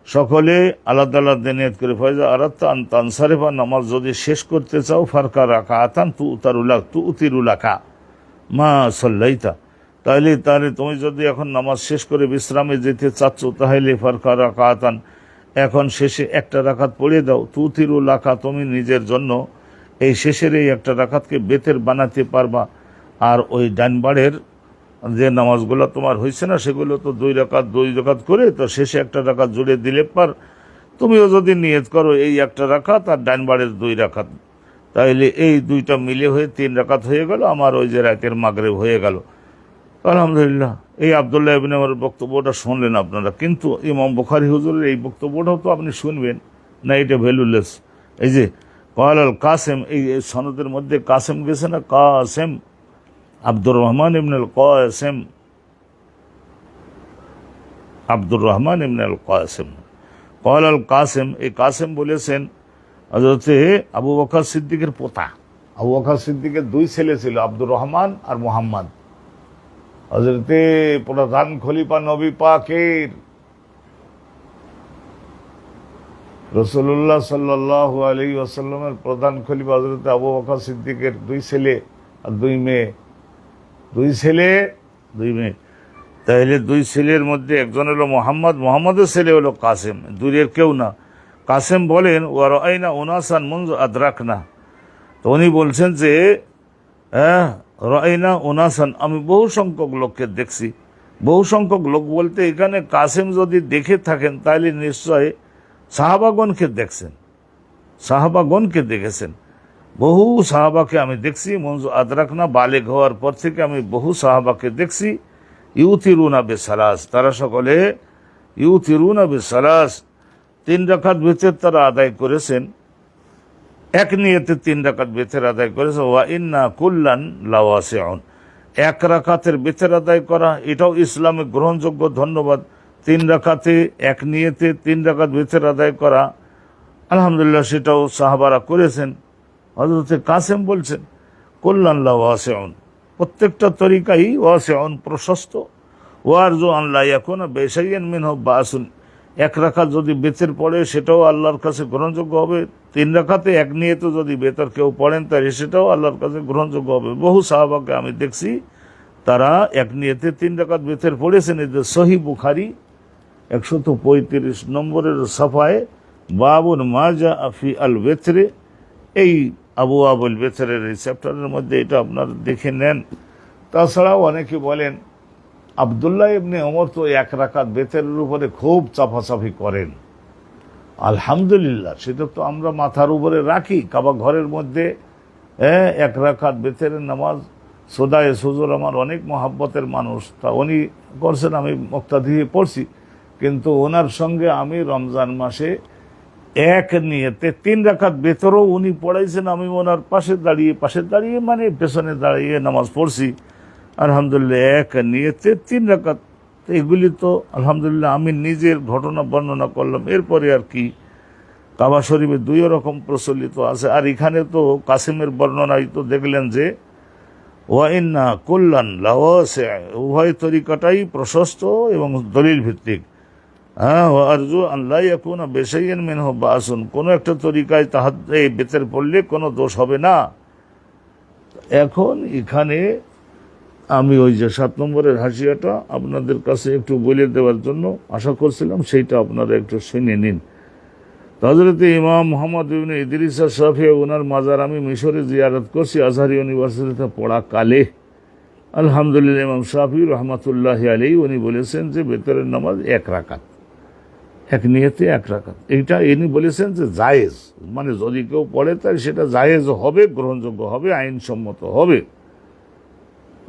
সকলে আলাদা আলাদা নিয়ত করে। ফাইজা আরাদতা আন তানসারিফা, নামাজ যদি শেষ করতে চাও, ফারকা রাকাতান তুতিরুলাকা মা সাল্লাইতা, তাহলে তুমি যদি এখন নামাজ শেষ করে বিশ্রামে যেতে চাচ্ছ, তাহলে ফারকা রাকাতান, এখন শেষে 1 রাকাত পড়ে দাও। তুতিরুলাকা, তুমি নিজের জন্য এই শেষের এই 1 রাকাতকে বেতের বানাতে পারবা। আর ওই ডান বাড়ের যে নামাজগুলো তোমার হয়েছে না, সেগুলো তো 2 রাকাত করে, তো শেষে 1 রাকাত জুড়ে দিলে পার। তুমিও যদি নিয়ত করো এই 1 রাকাত আর ডান বাড়ের 2 রাকাত, তাইলে এই 2টা মিলে হয়ে 3 রাকাত হয়ে গেল, আমার ওই যে রাতের মাগরিব হয়ে গেল। আলহামদুলিল্লাহ, এই আব্দুল্লাহ ইবনে ওমরের বক্তব্যটা শুনলেন আপনারা, কিন্তু ইমাম বুখারী হুজুরের এই বক্তব্যটাও তো আপনি শুনবেন না, এটা ভ্যালুলেস। এই যে ক্বালাল কাসেম, এই সনদের মধ্যে কাসেম গেছে না, কাসেম, আব্দুর রহমান ইবনুল কাসেম, ক্বালাল কাসেম, এই কাসেম বলেছেন হযরত আবু বকর সিদ্দিকের পোতা। আবু বকর সিদ্দিকের 2 ছেলে ছিল, আব্দুর রহমান আর মুহাম্মদ। হযরতে প্রধান খলিফা নবী পাকের রাসূলুল্লাহ সাল্লাল্লাহু আলাইহি ওয়াসাল্লামের প্রধান খলিফা হযরত আবু বকর সিদ্দিকের 2 ছেলে আর 2 মেয়ে, 2 ছেলে 2 মেয়ে। তাহলে 2 ছেলের মধ্যে একজন হলো মোহাম্মদের ছেলে হলো কাসেম, দূরের কেউ না। কাসেম বলেন ওয়া রাআইনা উনাসান মুনযু আদরাকনা, তো উনি বলছেন যে রাআইনা উনাসান, আমি বহু সংখ্যক লোককে দেখছি। বহু সংখ্যক লোক বলতে এখানে কাসেম যদি দেখে থাকেন তাহলে নিশ্চয় সাহাবাগণকে দেখেছেন। বহু সাহাবাকে আমি দেখছি, মুনযু আদরাকনা, বালেগ হওয়ার পর থেকে আমি বহু সাহাবাকে দেখছি। ইউতিরুনা বিসালাস, তারা সকলে ইউতিরুনা বিসালাস, 3 রাকাত বেতের তারা আদায় করেছেন, এক নিয়তে 3 রাকাত বেতের আদায় করেছে। ওয়া ইন্না কুল্লান লাওয়াসিউন, 1 রাকাতের বেতের আদায় করা এটাও ইসলামে গ্রহণযোগ্য। ধন্যবাদ। 3 রাকাতে এক নিয়তে 3 রাকাত বেতের আদায় করা, আলহামদুলিল্লাহ, সেটাও সাহাবারা করেছেন। হযরত কাসেম বলছেন কুল্লান লাওয়াসিউন, প্রত্যেকটা তরিকাই ওয়াসিউন, প্রশস্ত। ওয়ারজু আন লা ইয়াকুনা বিশাইইন মিনহু বাসুন, 1 রাকাত যদি বেতের পড়ে সেটাও আল্লাহর কাছে গ্রহণযোগ্য হবে। 3 রাকাতে এক নিয়ে তো যদি বেতর কেউ পড়েন তাহলে সেটাও আল্লাহর কাছে গ্রহণযোগ্য হবে। বহু সাহাবাকে আমি দেখছি তারা এক নিয়তে 3 রাকাত বেতের পড়েছেন। এদের সহি বুখারী 135 নম্বরের সাফায় বাবুন মা জাআ ফি আল ওয়েতরে, এই আবু আবুল বেতরের এই চ্যাপ্টারের মধ্যে এটা আপনারা দেখে নেন। তাছাড়াও অনেকে বলেন আব্দুল্লাহ ইবনে ওমর তো 1 রাকাত বেতের উপরে খুব চাপাচাপি করেন। আলহামদুলিল্লাহ, সেটা তো আমরা মাথার উপরে রাখি কাবা ঘরের মধ্যে। 1 রাকাত বেতের নামাজ সোদায়ে সুজুর আমার অনেক মহাব্বতের মানুষ, তা উনি করছেন, আমি মুক্তাদি পড়ছি, কিন্তু ওনার সঙ্গে আমি রমজান মাসে এক নিয়তে 3 রাকাত বেতরও উনি পড়াইছেন। আমি ওনার পাশে দাঁড়িয়ে মানে পেছনে দাঁড়িয়ে নামাজ পড়ছি। আলহামদুলিল্লাহ, এক নিয়তে 3 রাকাত। এগুলি তো আলহামদুলিল্লাহ আমি নিজের ঘটনা বর্ণনা করলাম। এরপরে আর কি, কাবা শরীফে 2 রকম প্রচলিত আছে। আর এখানে তো কাসিমের বর্ণনায় তো দেখলেন যে ওয়াইন্না কুল্লান লাওয়াসি, উভয় তরিকাটাই প্রশস্ত এবং দলিল ভিত্তিক। আরজু আল্লাহ ইয়াকুনা বিশাইইন মিনহু বাসুন, কোনো একটা তরিকায় এই বেতের পড়লে কোনো দোষ হবে না। এখন এখানে আমি ওই যে 7 নম্বরের হাসিয়াটা আপনাদের কাছে একটু বলে দেওয়ার জন্য আশা করছিলাম, সেইটা আপনারা একটু শুনে নিন। হযরত ইমাম মুহাম্মদ ইবনে ইদ্রিস শাফিঈ, ওনার মাজার আমি মিশরে জিয়ারত করছি আজহার ইউনিভার্সিটিতে পড়া কালে। আলহামদুলিল্লাহ, ইমাম শাফিঈ রহমাতুল্লাহি আলাইহি উনি বলেছেন যে বেতরের নামাজ 1 রাকাত, এক নিয়তে 1 রাকাত। এইটা ইনি বলেছেন যে জায়েজ, মানে যদি কেউ পড়ে তাই সেটা জায়েজ হবে, গ্রহণযোগ্য হবে, আইনসম্মত হবে।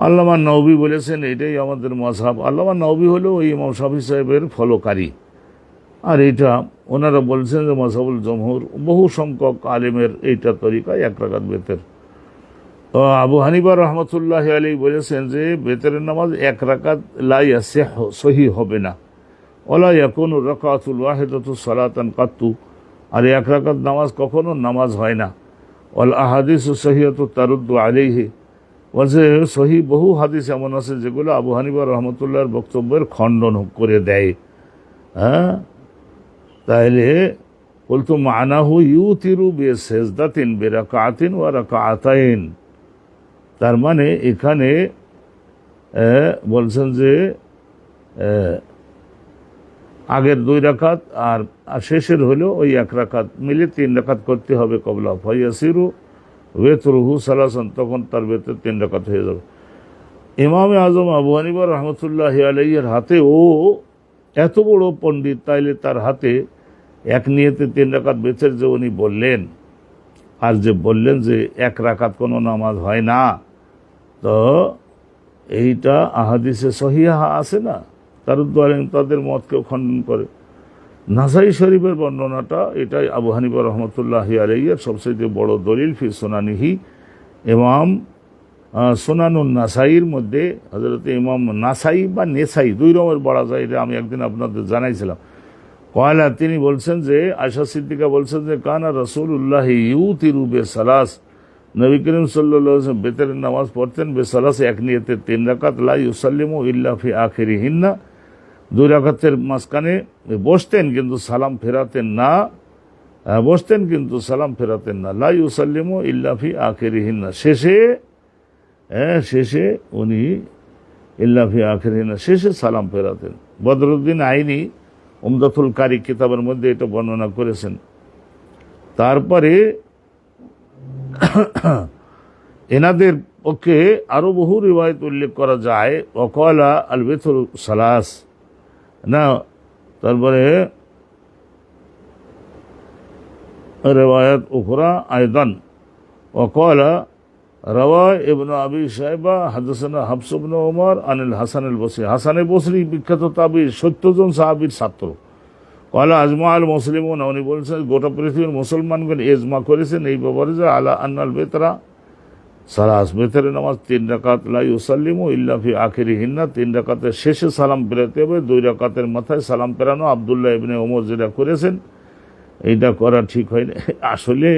আল্লামা নওবী বলেছেন এটাই আমাদের মাযহাব। আল্লামা নওবী হলো ওই ইমাম শাফিঈ সাহেবের ফলোকারী, আর এইটা ওনারা বলছেন যে মাযহাবুল জমহুর, বহু সংখ্যক আলেমের এইটা তরিকায় 1 রাকাত বেতের। আবু হানিফা রহমতুল্লাহি আলাইহি বলেছেন যে বেতেরের নামাজ 1 রাকাত লা ইয়াসিহু, সহি হবে না। ওয়ালা ইয়াকুনু রাকাতুল ওয়াহিদাতু সালাতান কাত্তু, আর 1 রাকাত নামাজ কখনো নামাজ হয় না। ওয়াল আহাদিসু সহিহাতু তারুদ্দু আলাইহি, বলছে সহি বহু হাদিস এমন আছে যেগুলো আবু হানিফা রহমতুল্লাহর বক্তব্যের খণ্ডন করে দেয়। তাহলে বলতো মানাহু ইউতিরু বিসাজদাতিন বিরাকাতিন ওয়া রাকাতাইন, তার মানে এখানে বলছেন যে আগের 2 রাকাত আর শেষের হলো ওই 1 রাকাত মিলে 3 রাকাত করতে হবে কবলা। ফায়াসিরু ওয়েতরুহু সালাসান, তখন তার বেতর 3 রাকাত হয়ে যাবে। ইমামে আজম আবু হানিফা রহমতুল্লাহি আলাইহির হাতে, ও এত বড় পণ্ডিত, তাইলে তার হাতে এক নিয়তে 3 রাকাত বেতের যে উনি বললেন, আর যে বললেন যে 1 রাকাত কোনো নামাজ হয় না, তো এইটা আহাদিসে সহিহা আছে না, তাদের মতকেও খণ্ডন করে। নাসাই শরীফের বর্ণনাটা, এটাই আবু হানিফা রহমতুল্লাহি আলাইহির সবচেয়ে বড় দলিল ফি সুনানিহি। ইমাম সুনানুন নাসাইর মধ্যে হযরত ইমাম নাসাই বা নেসাই 2 রকমের বলা যায়, এটা আমি একদিন আপনাদের জানাইছিলাম। কয়লা তিনি বলছেন যে আয়েশা সিদ্দিকা বলছেন যে কানা রাসূলুল্লাহ ইউতিরু বিসালাস, নবী করিম সাল্লাল্লাহু আলাইহি ওয়াসাল্লাম বেতরের নামাজ পড়তেন বিসালাস, এক নিয়তে 3 রাকাত, লা ইউসাল্লিমু ইল্লা ফি আখিরিহিন্না, 2 রাকাতের মাঝখানে বসতেন কিন্তু সালাম ফেরাতেন না, লা ইউসাল্লিমু ইল্লা ফি আখিরিহিন্না, শেষে উনি ইল্লা ফি আখিরিহিন্না, শেষে সালাম ফেরাতেন। বদরুদ্দিন আইনি উমদাতুল কারি কিতাবের মধ্যে এটা বর্ণনা করেছেন। তারপরে এনাদের পক্ষে আরো বহু রিওয়ায়াত উল্লেখ করা যায়। ওয়াকালা আল বেতরু সালাস না, তারপরে রিওয়ায়াত উখরা আয়দান ওয়াকালা রাওয়া ইবনে আবি শাইবা হাদাসানা হাফস ইবনে ওমর আনিল হাসান আল বসরি, হাসান বসরি বিখ্যাত তাবিঈ, 70 জন সাহাবীর ছাত্র। কলা আজমা আল মুসলিমুন, উনি বলছেন গোটা পৃথিবীর মুসলমানগণ ইজমা করেছেন এই ব্যাপারে যে আলা আন্নাল বেতরা সালাস, বেতরের নামাজ 3 রাকাত, লা ইউসাল্লিমু ইল্লা ফি আখিরিহিন্না, 3 রাকাতের শেষে সালাম ফেরাতে হবে, 2 রাকাতের মাথায় সালাম ফেরানো। আব্দুল্লাহ ইবনে ওমর যেটা করেছেন এইটা করা ঠিক হয় না। আসলে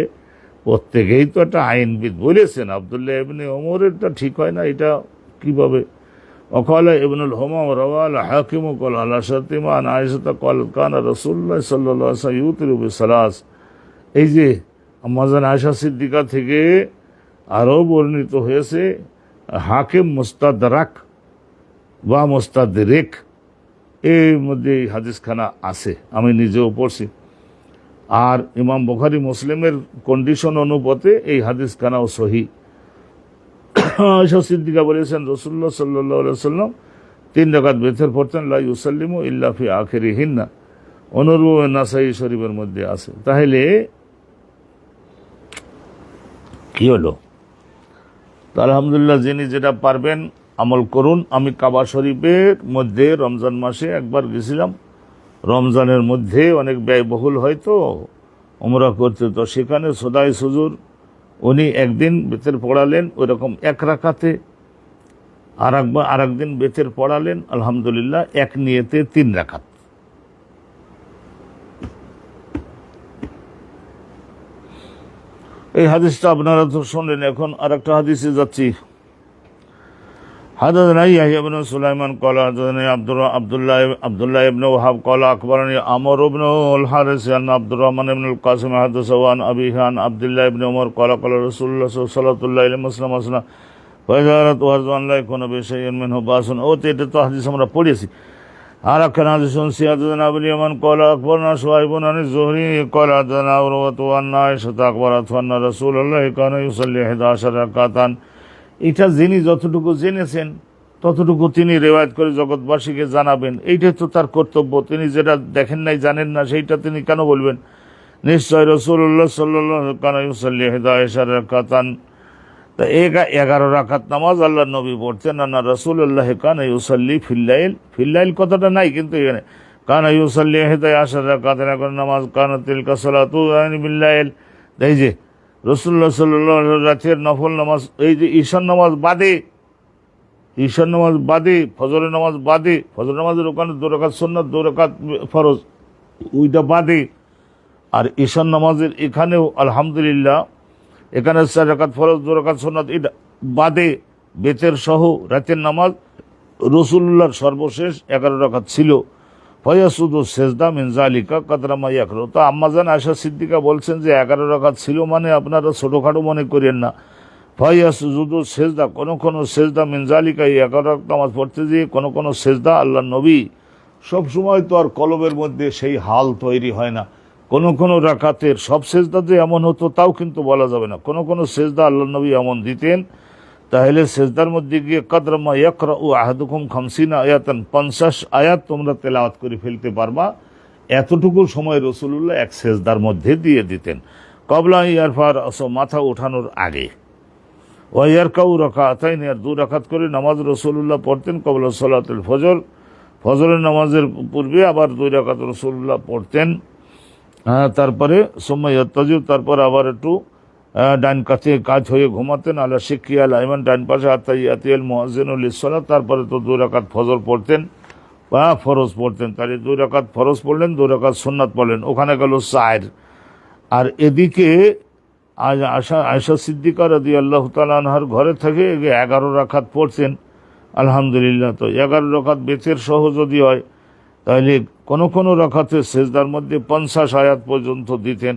প্রত্যেকেই তো একটা আইনবিদ বলেছেন, আব্দুল্লাহ ইবনে ওমরেরটা ঠিক হয় না, এটা কিভাবে? ওয়াকালা ইবনুল হুমাম রাওয়াল হাকিম ক্বাল আলা শাতিমা আন আয়েশা ক্বাল কানা রাসূলুল্লাহ সাল্লাল্লাহু আলাইহি ওয়াসাল্লাম ইউতিরু বিসালাস। এই যে আম্মাজান আয়েশা সিদ্দিকা থেকে আরও বর্ণিত হয়েছে, হাকিম মুস্তাদরাক বা মুস্তাদরিক, এর মধ্যে এই হাদিসখানা আছে, আমি নিজেও পড়ছি। আর ইমাম বুখারী মুসলিমের কন্ডিশন অনুপাতে এই হাদিসখানাও সহি। আয়েশা সিদ্দিকা বলেছেন রাসূলুল্লাহ সাল্লাল্লাহু আলাইহি ওয়াসাল্লাম 3 রাকাত বেতের পড়তেন, লা ইউসাল্লিমু ইল্লা ফি আখিরিহিন্না, অনুরূপ নাসাই শরীফের মধ্যে আছে। তাহলে কি হলো? তো আলহামদুলিল্লাহ, যিনি যেটা পারবেন আমল করুন। আমি কাবা শরীফের মধ্যে রমজান মাসে একবার গেছিলাম, রমজানের মধ্যে অনেক ব্যয়বহুল হয়তো উমরা করতে, তো সেখানে সদাই সুজুর উনি একদিন বেতের পড়ালেন ওইরকম 1 রাকাতে, আর একদিন বেতের পড়ালেন আলহামদুলিল্লাহ এক নিয়তে 3 রাকাত। এই হাদিসটা আপনারা তো শুনলেন। এখন আর একটা হাদিসে যাচ্ছি। حدثنا يحيى بن سليمان قال حدثني عبد الله بن وهب قال اخبرني عمرو بن الحارث ان عبد الرحمن بن القاسم حدثه عن ابيه عن عبد الله بن عمر قال قال رسول الله صلى الله عليه وسلم فإذا وارض لا يكون بشيء منه باس। এটা তো হাদিস আমরা পড়েছি। আর একখানা হাদিস শুনছি, حدثنا ابو اليمن قال اخبرنا شعيب عن الزهري قال حدثنا عروة عن عائشة اخبرته ان رسول الله كان يصلي 11 ركعة। এটা যিনি যতটুকু জেনেছেন ততটুকু তিনি রেওয়ায়াত করে জগৎবাসীকে জানাবেন, এইটাই তো তার কর্তব্য। তিনি যেটা দেখেন নাই, জানেন না, সেইটা তিনি কেন বলবেন? নিশ্চয় রাসূলুল্লাহ সাল্লাল্লাহু আলাইহি ওয়া সাল্লাম ইউসাল্লি 11 রাকাতান, তা 11 রাকাত নামাজ আল্লাহ নবী পড়তেন। না রাসূলুল্লাহ কানা ইউসাল্লি ফিল্লাইল কথাটা নাই, কিন্তু এখানে কানা ইউসাল্লি 11 রাকাতান এখন নামাজ, কানা তিলকা সালাতু বিল্লাইল। এই যে রাসূলুল্লাহ সাল্লাল্লাহু আলাইহি ওয়া সাল্লাম রাতের নফল নামাজ, এই যে ঈশান নামাজ বাদে ফজরের নামাজ বাদে, ফজর নামাজের ওখানে 2 রাকাত সুন্নাত 2 রাকাত ফরজ, ওইটা বাদে। আর ঈশান নামাজের এখানেও আলহামদুলিল্লাহ এখানে 4 রাকাত ফরজ 2 রাকাত সুন্নাত, এটা বাদে বেতের সহ রাতের নামাজ রাসূলুল্লাহর সর্বশেষ 11 রাকাত ছিল। ফয়াসুদু সেজদা মিন যালিকা কদরা মা ইয়াকরু। তো আম্মাজান আয়েশা সিদ্দিকা বলছেন যে 11 রাকাত ছিল মানে আপনারা ছোটখাটো মনে করেন না। ফয়াসুদু সেজদা, কোন সেজদা মিন যালিকা, 11 রাকাত নামাজ পড়তে যে কোন সেজদা আল্লাহ নবী সব সময় তো আর কলবের মধ্যে সেই হাল তৈরি হয় না। কোন রাকাতের সব সেজদা যে এমন হতো তাও কিন্তু বলা যাবে না। কোন সেজদা আল্লাহ নবী এমন দিতেন, তাহলে সেজদার মধ্যে গিয়ে কদরমা ইয়াকরাউ আহাদুকুম 50 আয়াতান, 50 আয়াত তোমরা তেলাওয়াত করে ফেলতে পারবা, এতটুকু সময় রাসূলুল্লাহ এক সেজদার মধ্যে দিয়ে দিতেন। কবলা ইয়ারফার মাথা ওঠানোর আগে, ওয়াইয়ারকাউ রাকাতাইন, আর 2 রাকাত করে নামাজ রাসূলুল্লাহ পড়তেন। কবলা সালাতুল ফজর, ফজরের নামাজের পূর্বে আবার 2 রাকাত রাসূলুল্লাহ পড়তেন। তারপরে সুম্মা ইয়াত্তাজিব, তারপর আবার একটু ডান কাছে কাজ হয়ে ঘুমাতেন। আলা শিকিয়া লাইমান, ডান পাশে আতাইয়াতিল মুয়াজ্জিনুল লিসসালাত, তারপরে তো 2 রাকাত ফজর পড়তেন বা ফরজ পড়তেন। তাহলে 2 রাকাত ফরজ পড়লেন, 2 রাকাত সুন্নাত পড়লেন, ওখানে গেল 4। আর এদিকে আয়েশা সিদ্দিকা রাদিয়াল্লাহু তাআলা আনহার ঘরে থেকে 11 রাকাত পড়তেন আলহামদুলিল্লাহ। তো 11 রাকাত বেতের সহ যদি হয় তাহলে কোন রাকাতে সেজদার মধ্যে 50 আয়াত পর্যন্ত দিতেন।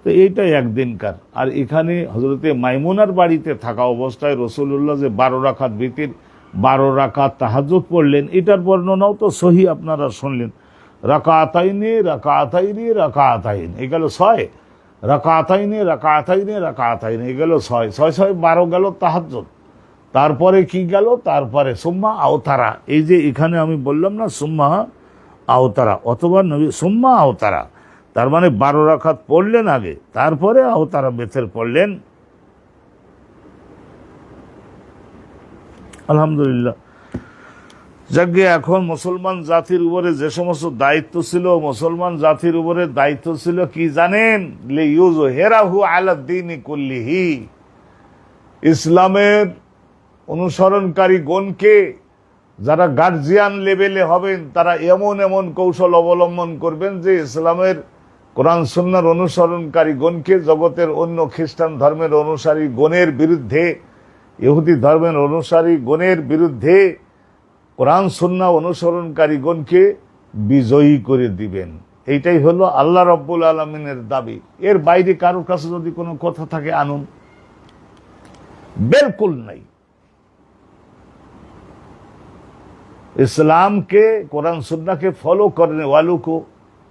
তো এইটাই একদিনকার। আর এখানে হযরতে মাইমুনার বাড়িতে থাকা অবস্থায় রাসূলুল্লাহ যে 12 রাকাত বেতের 12 রাকাত তাহাজ্জুদ পড়লেন, এটার বর্ণনাও তো সহি, আপনারা শুনলেন। রাকাতাইনে এই গেল 6, রাকাতাইনে এই গেল 6, 12 গেল তাহাজ্জুদ। তারপরে কি গেল? তারপরে সুম্মা আওতারা, এই যে এখানে আমি বললাম না সুম্মা আওতারা, অথবা নবী সুম্মা আওতারা, তার মানে 12 রাকাত পড়লেন আগে, তারপরে আওতারা বেতের পড়লেন। আলহামদুলিল্লাহ। যাকে এখন মুসলমান জাতির উপরে যে সমস্ত দায়িত্ব ছিল, মুসলমান জাতির উপরে দায়িত্ব ছিল কি জানেন? লিইউযহিরাহু আলা দ্বীনি কুল্লিহি, ইসলামের অনুসরণকারী গণকে, যারা গার্জিয়ান লেভেলে হবেন তারা এমন কৌশল অবলম্বন করবেন যে ইসলামের কোরআন সুন্নাহর অনুসরণকারী গণকে জগতের অন্য খ্রিস্টান ধর্মের অনুসারী গণের বিরুদ্ধে, ইহুদি ধর্মের অনুসারী গণের বিরুদ্ধে কোরআন সুন্নাহ অনুসরণকারী গণকে বিজয়ী করে দিবেন। এইটাই হলো আল্লাহ রাব্বুল আলামিনের দাবি। এর বাইরে কারোর কাছে যদি কোনো কথা থাকে আনুন, বিলকুল নাই। इस्लाम के कुरान सुन्ना के फॉलो करने वालों को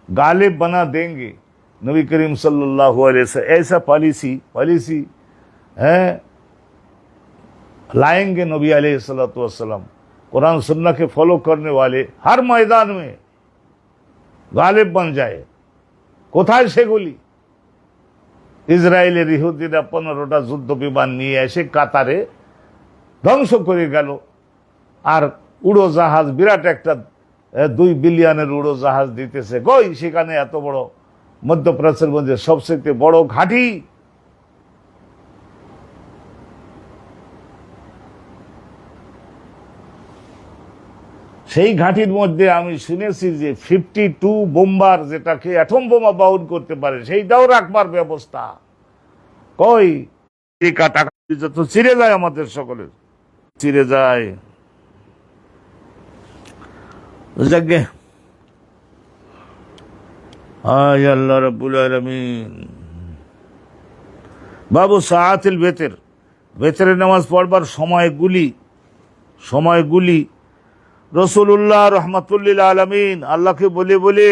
गालिब बना देंगे। नबी करीम सल्लल्लाहु अलैहि वसल्लम ऐसा पॉलिसी है लाएंगे नबी अलैहिस्सलातु वस्सलाम। कुरान सुन्ना के फॉलो करने वाले हर मैदान में গালিব बन जाए। কোথায় সেগুলি? ইসরায়েলের ইহুদিরা 15টা যুদ্ধ বিমান নিয়ে এসে কাতারে ধ্বংস করে গেল। আর উড়োজাহাজ, বিরাট একটা 2 বিলিয়নের উড়োজাহাজ দিতেছে। কই সেখানে এত বড় মধ্যপ্রাচ্যের মধ্যে সবচেয়ে বড় ঘাঁটি, সেই ঘাঁটির মধ্যে আমি শুনেছি যে 52 বোম্বার, যেটাকে অ্যাটম বোমা বহন করতে পারে, সেইটাও রাখবার ব্যবস্থা। কই টাকা তো চিরে যায়, আমাদের সকলের চিরে যায়। যাকে আয় আল্লাহ রাব্বুল আলামিন। বাবু সাআতুল বেতের, বেতের নামাজ পড়বার সময়গুলি রসুল্লাহ রহমাতুল্লিল আলামিন আল্লাহকে বলে বলে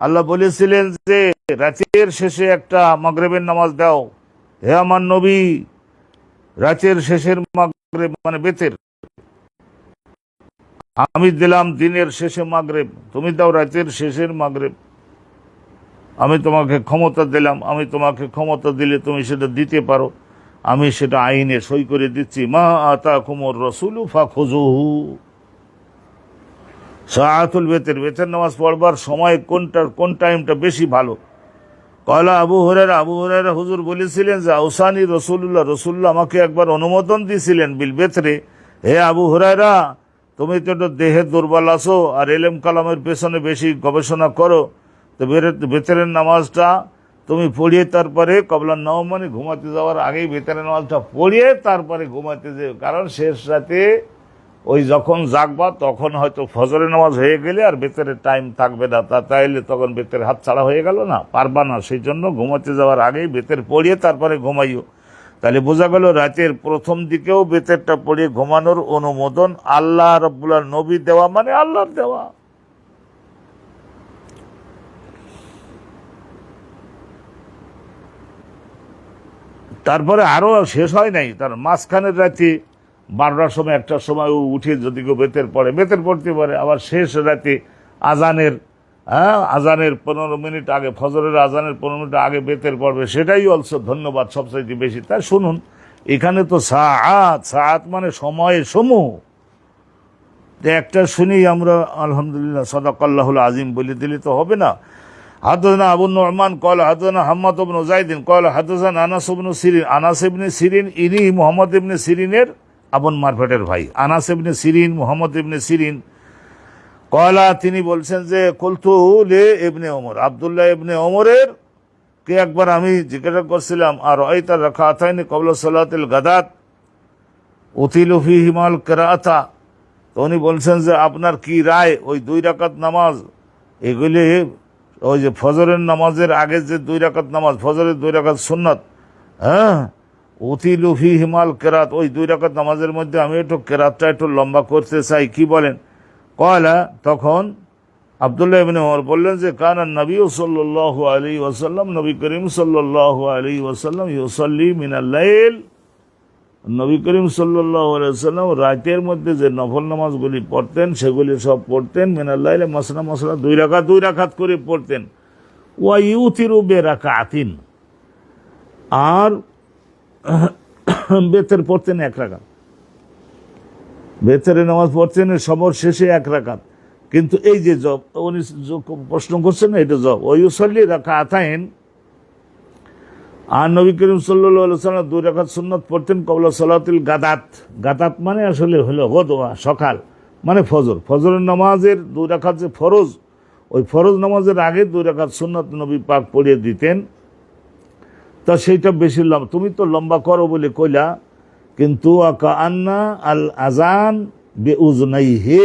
আল্লাহ বলেছিলেন যে রাতের শেষে একটা মাগরিবের নামাজ দাও, হে আমার নবী, রাতের শেষের মাগরিব মানে বেতের। আমি দিলাম দিনের শেষে মাগরিব, তুমি দাও রাতের শেষের মাগরিব। আমি তোমাকে ক্ষমতা দিলাম, আমি তোমাকে ক্ষমতা দিলে তুমি সেটা দিতে পারো, আমি সেটা আইনে সই করে দিচ্ছি। মা আতাকুমুর রাসূলু ফাখুযুহু। সাআতুল বেতের, বেতের নামাজ পড়বার সময় কোন টাইমটা বেশি ভালো? কয়লা আবু হুরায়রা হুজুর বলেছিলেন যে আউসানি রসুল্লাহ আমাকে একবার অনুমোদন দিয়েছিলেন বিল বেতরে, হে আবু হুরায়রা, তুমি তো একটু দেহে দুর্বল আছো আর এলেম কালামের পেছনে বেশি গবেষণা করো, তো বেতরের নামাজটা তুমি পড়িয়ে তারপরে কবলা নওম মানে ঘুমাতে যাওয়ার আগেই বেতরের নামাজটা পড়িয়ে তারপরে ঘুমাতে যাও। কারণ শেষ রাতে ওই যখন জাগবা তখন হয়তো ফজরের নামাজ হয়ে গেলে আর বেতেরের টাইম থাকবে না, তাইলে তখন বেতের হাত ছাড়া হয়ে গেল না, পারবা না। সেই জন্য ঘুমাতে যাওয়ার আগেই বেতের পড়িয়ে তারপরে ঘুমাইও। তাহলে বোঝা গেল রাতের প্রথম দিকেও বেতেরটা পড়িয়ে ঘুমানোর অনুমোদন আল্লাহ রাব্বুল আলামিন নবী দেওয়া, মানে আল্লাহর দেওয়া। তারপরে আরো শেষ হয় নাই, তার মাঝখানের রাতে 12টার সময় 1টার সময় উঠে যদি কেউ বেতের পড়তে পারে। আবার শেষ রাতে আজানের 15 মিনিট আগে, ফজরের আজানের 15 মিনিট আগে বেতের পড়বে, সেটাই অলসো ধন্যবাদ সবচাইতে বেশি। তাই শুনুন, এখানে তো সাআত মানে সমূহ, একটা শুনেই আমরা আলহামদুলিল্লাহ সাদাকাল্লাহুল আজিম বলে দিলে তো হবে না। হাদাসানা আবু নু'মান قال হাদাসানা হাম্মাদ ইবনে যায়দ قال হাদাসানা আনাস ইবনে সিরিন ইনি মুহাম্মদ ইবনে সিরিনের আবুন মারফাটের ভাই। আনাস ইবনে সিরিন, মুহাম্মদ ইবনে সিরিন কয়লা, তিনি বলছেন যে কুলতু লে ইবনে ওমর, আব্দুল্লাহ ইবনে ওমরের কে একবার আমি জিজ্ঞাসা করছিলাম, আর রাআইতা রাকাতাইনি ক্বাবলা সালাতিল গাদাত উতিলু ফীহিমাল কিরাআতা, তো উনি বলছেন যে আপনার কি রায় ওই 2 রাকাত নামাজ, এগুলি ওই যে ফজরের নামাজের আগে যে 2 রাকাত নামাজ, ফজরের 2 রাকাত সুন্নাত, হ্যাঁ, উতিলু ফীহিমাল কিরাত, ওই 2 রাকাত নামাজের মধ্যে আমি একটু কিরাতটা একটু লম্বা করতে চাই, কি বলেন? কয়লা, তখন আব্দুল্লাহ ইবনে ওমর বললেন যে কানা নবী সাল্লাল্লাহু আলাইহি ওয়াসাল্লাম, নবী করিম সাল্লাল্লাহু আলাইহি ওয়াসাল্লাম ইউসাল্লি মিনাল লাইল, নবী করিম সাল্লাল্লাহু আলাইহি ওয়াসাল্লাম রাতের মধ্যে যে নফল নামাজগুলি পড়তেন সেগুলি সব পড়তেন মিনাল লাইল মাসনা 2 রাকাত করে পড়তেন। ওয়া ইউতিরু বিরাকাতিন, আর বেতের পড়তেন 1 রাকাত, বেতের নামাজ পড়তেন সবর শেষে 1 রাকাত। কিন্তু এই যে জব উনি প্রশ্ন করছেন না, এটা জব ওই ইউসাল্লি রাকাতাইন, আর নবী করিম সাল্লাল্লাহু আলাইহি ওয়াসাল্লাম 2 রাকাত সুন্নাত পড়তেন ক্বাবলা সালাতিল গাদাত মানে আসলে হলো গদওয়া, সকাল মানে ফজরের নামাজের 2 রাকাত যে ফরজ, ওই ফরজ নামাজের আগে 2 রাকাত সুন্নাত নবী পাক পড়িয়ে দিতেন। তা সেইটা বেশি লম্বা, তুমি তো লম্বা করো বলে কইলা, কিন্তু কাআন্না আল আজান বিউজনাইহি,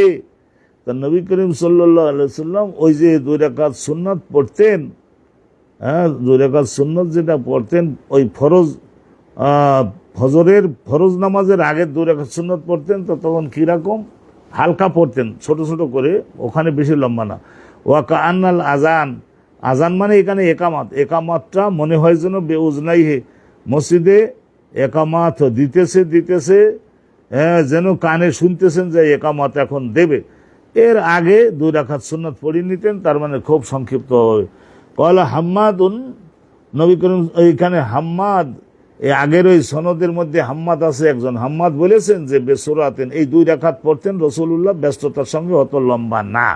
তা নবী করিম সাল্লাল্লাহু আলাইহি ওয়াসাল্লাম ওই যে 2 রাকাত সুন্নাত পড়তেন, হ্যাঁ, 2 রাকাত সুন্নাত যেটা পড়তেন ওই ফজরের ফরজ নামাজের আগে 2 রাকাত সুন্নাত পড়তেন, তো তখন কীরকম হালকা পড়তেন, ছোট ছোট করে, ওখানে বেশি লম্বা না। ওয়াকা আন্নাল আজান, আজান মানে এখানে একামাত, একামাতটা মনে হয় যেন বেউজনাই হে, মসজিদে একামাত দিতেছে যেন কানে শুনতেছেন যে একামাত এখন দেবে। এর আগে 2 রাকাত সুন্নাত পড়ে নিতেন, তার মানে খুব সংক্ষিপ্ত হবে। কলা হাম্মাদুন, নবী করিম এইখানে হাম্মাদ, এই আগের ওই সনদের মধ্যে হাম্মাদ আছে একজন, হাম্মাদ বলেছেন যে বেসুরাতেন, এই 2 রাকাত পড়তেন রসুল্লাহ ব্যস্ততার সঙ্গে, অত লম্বা না।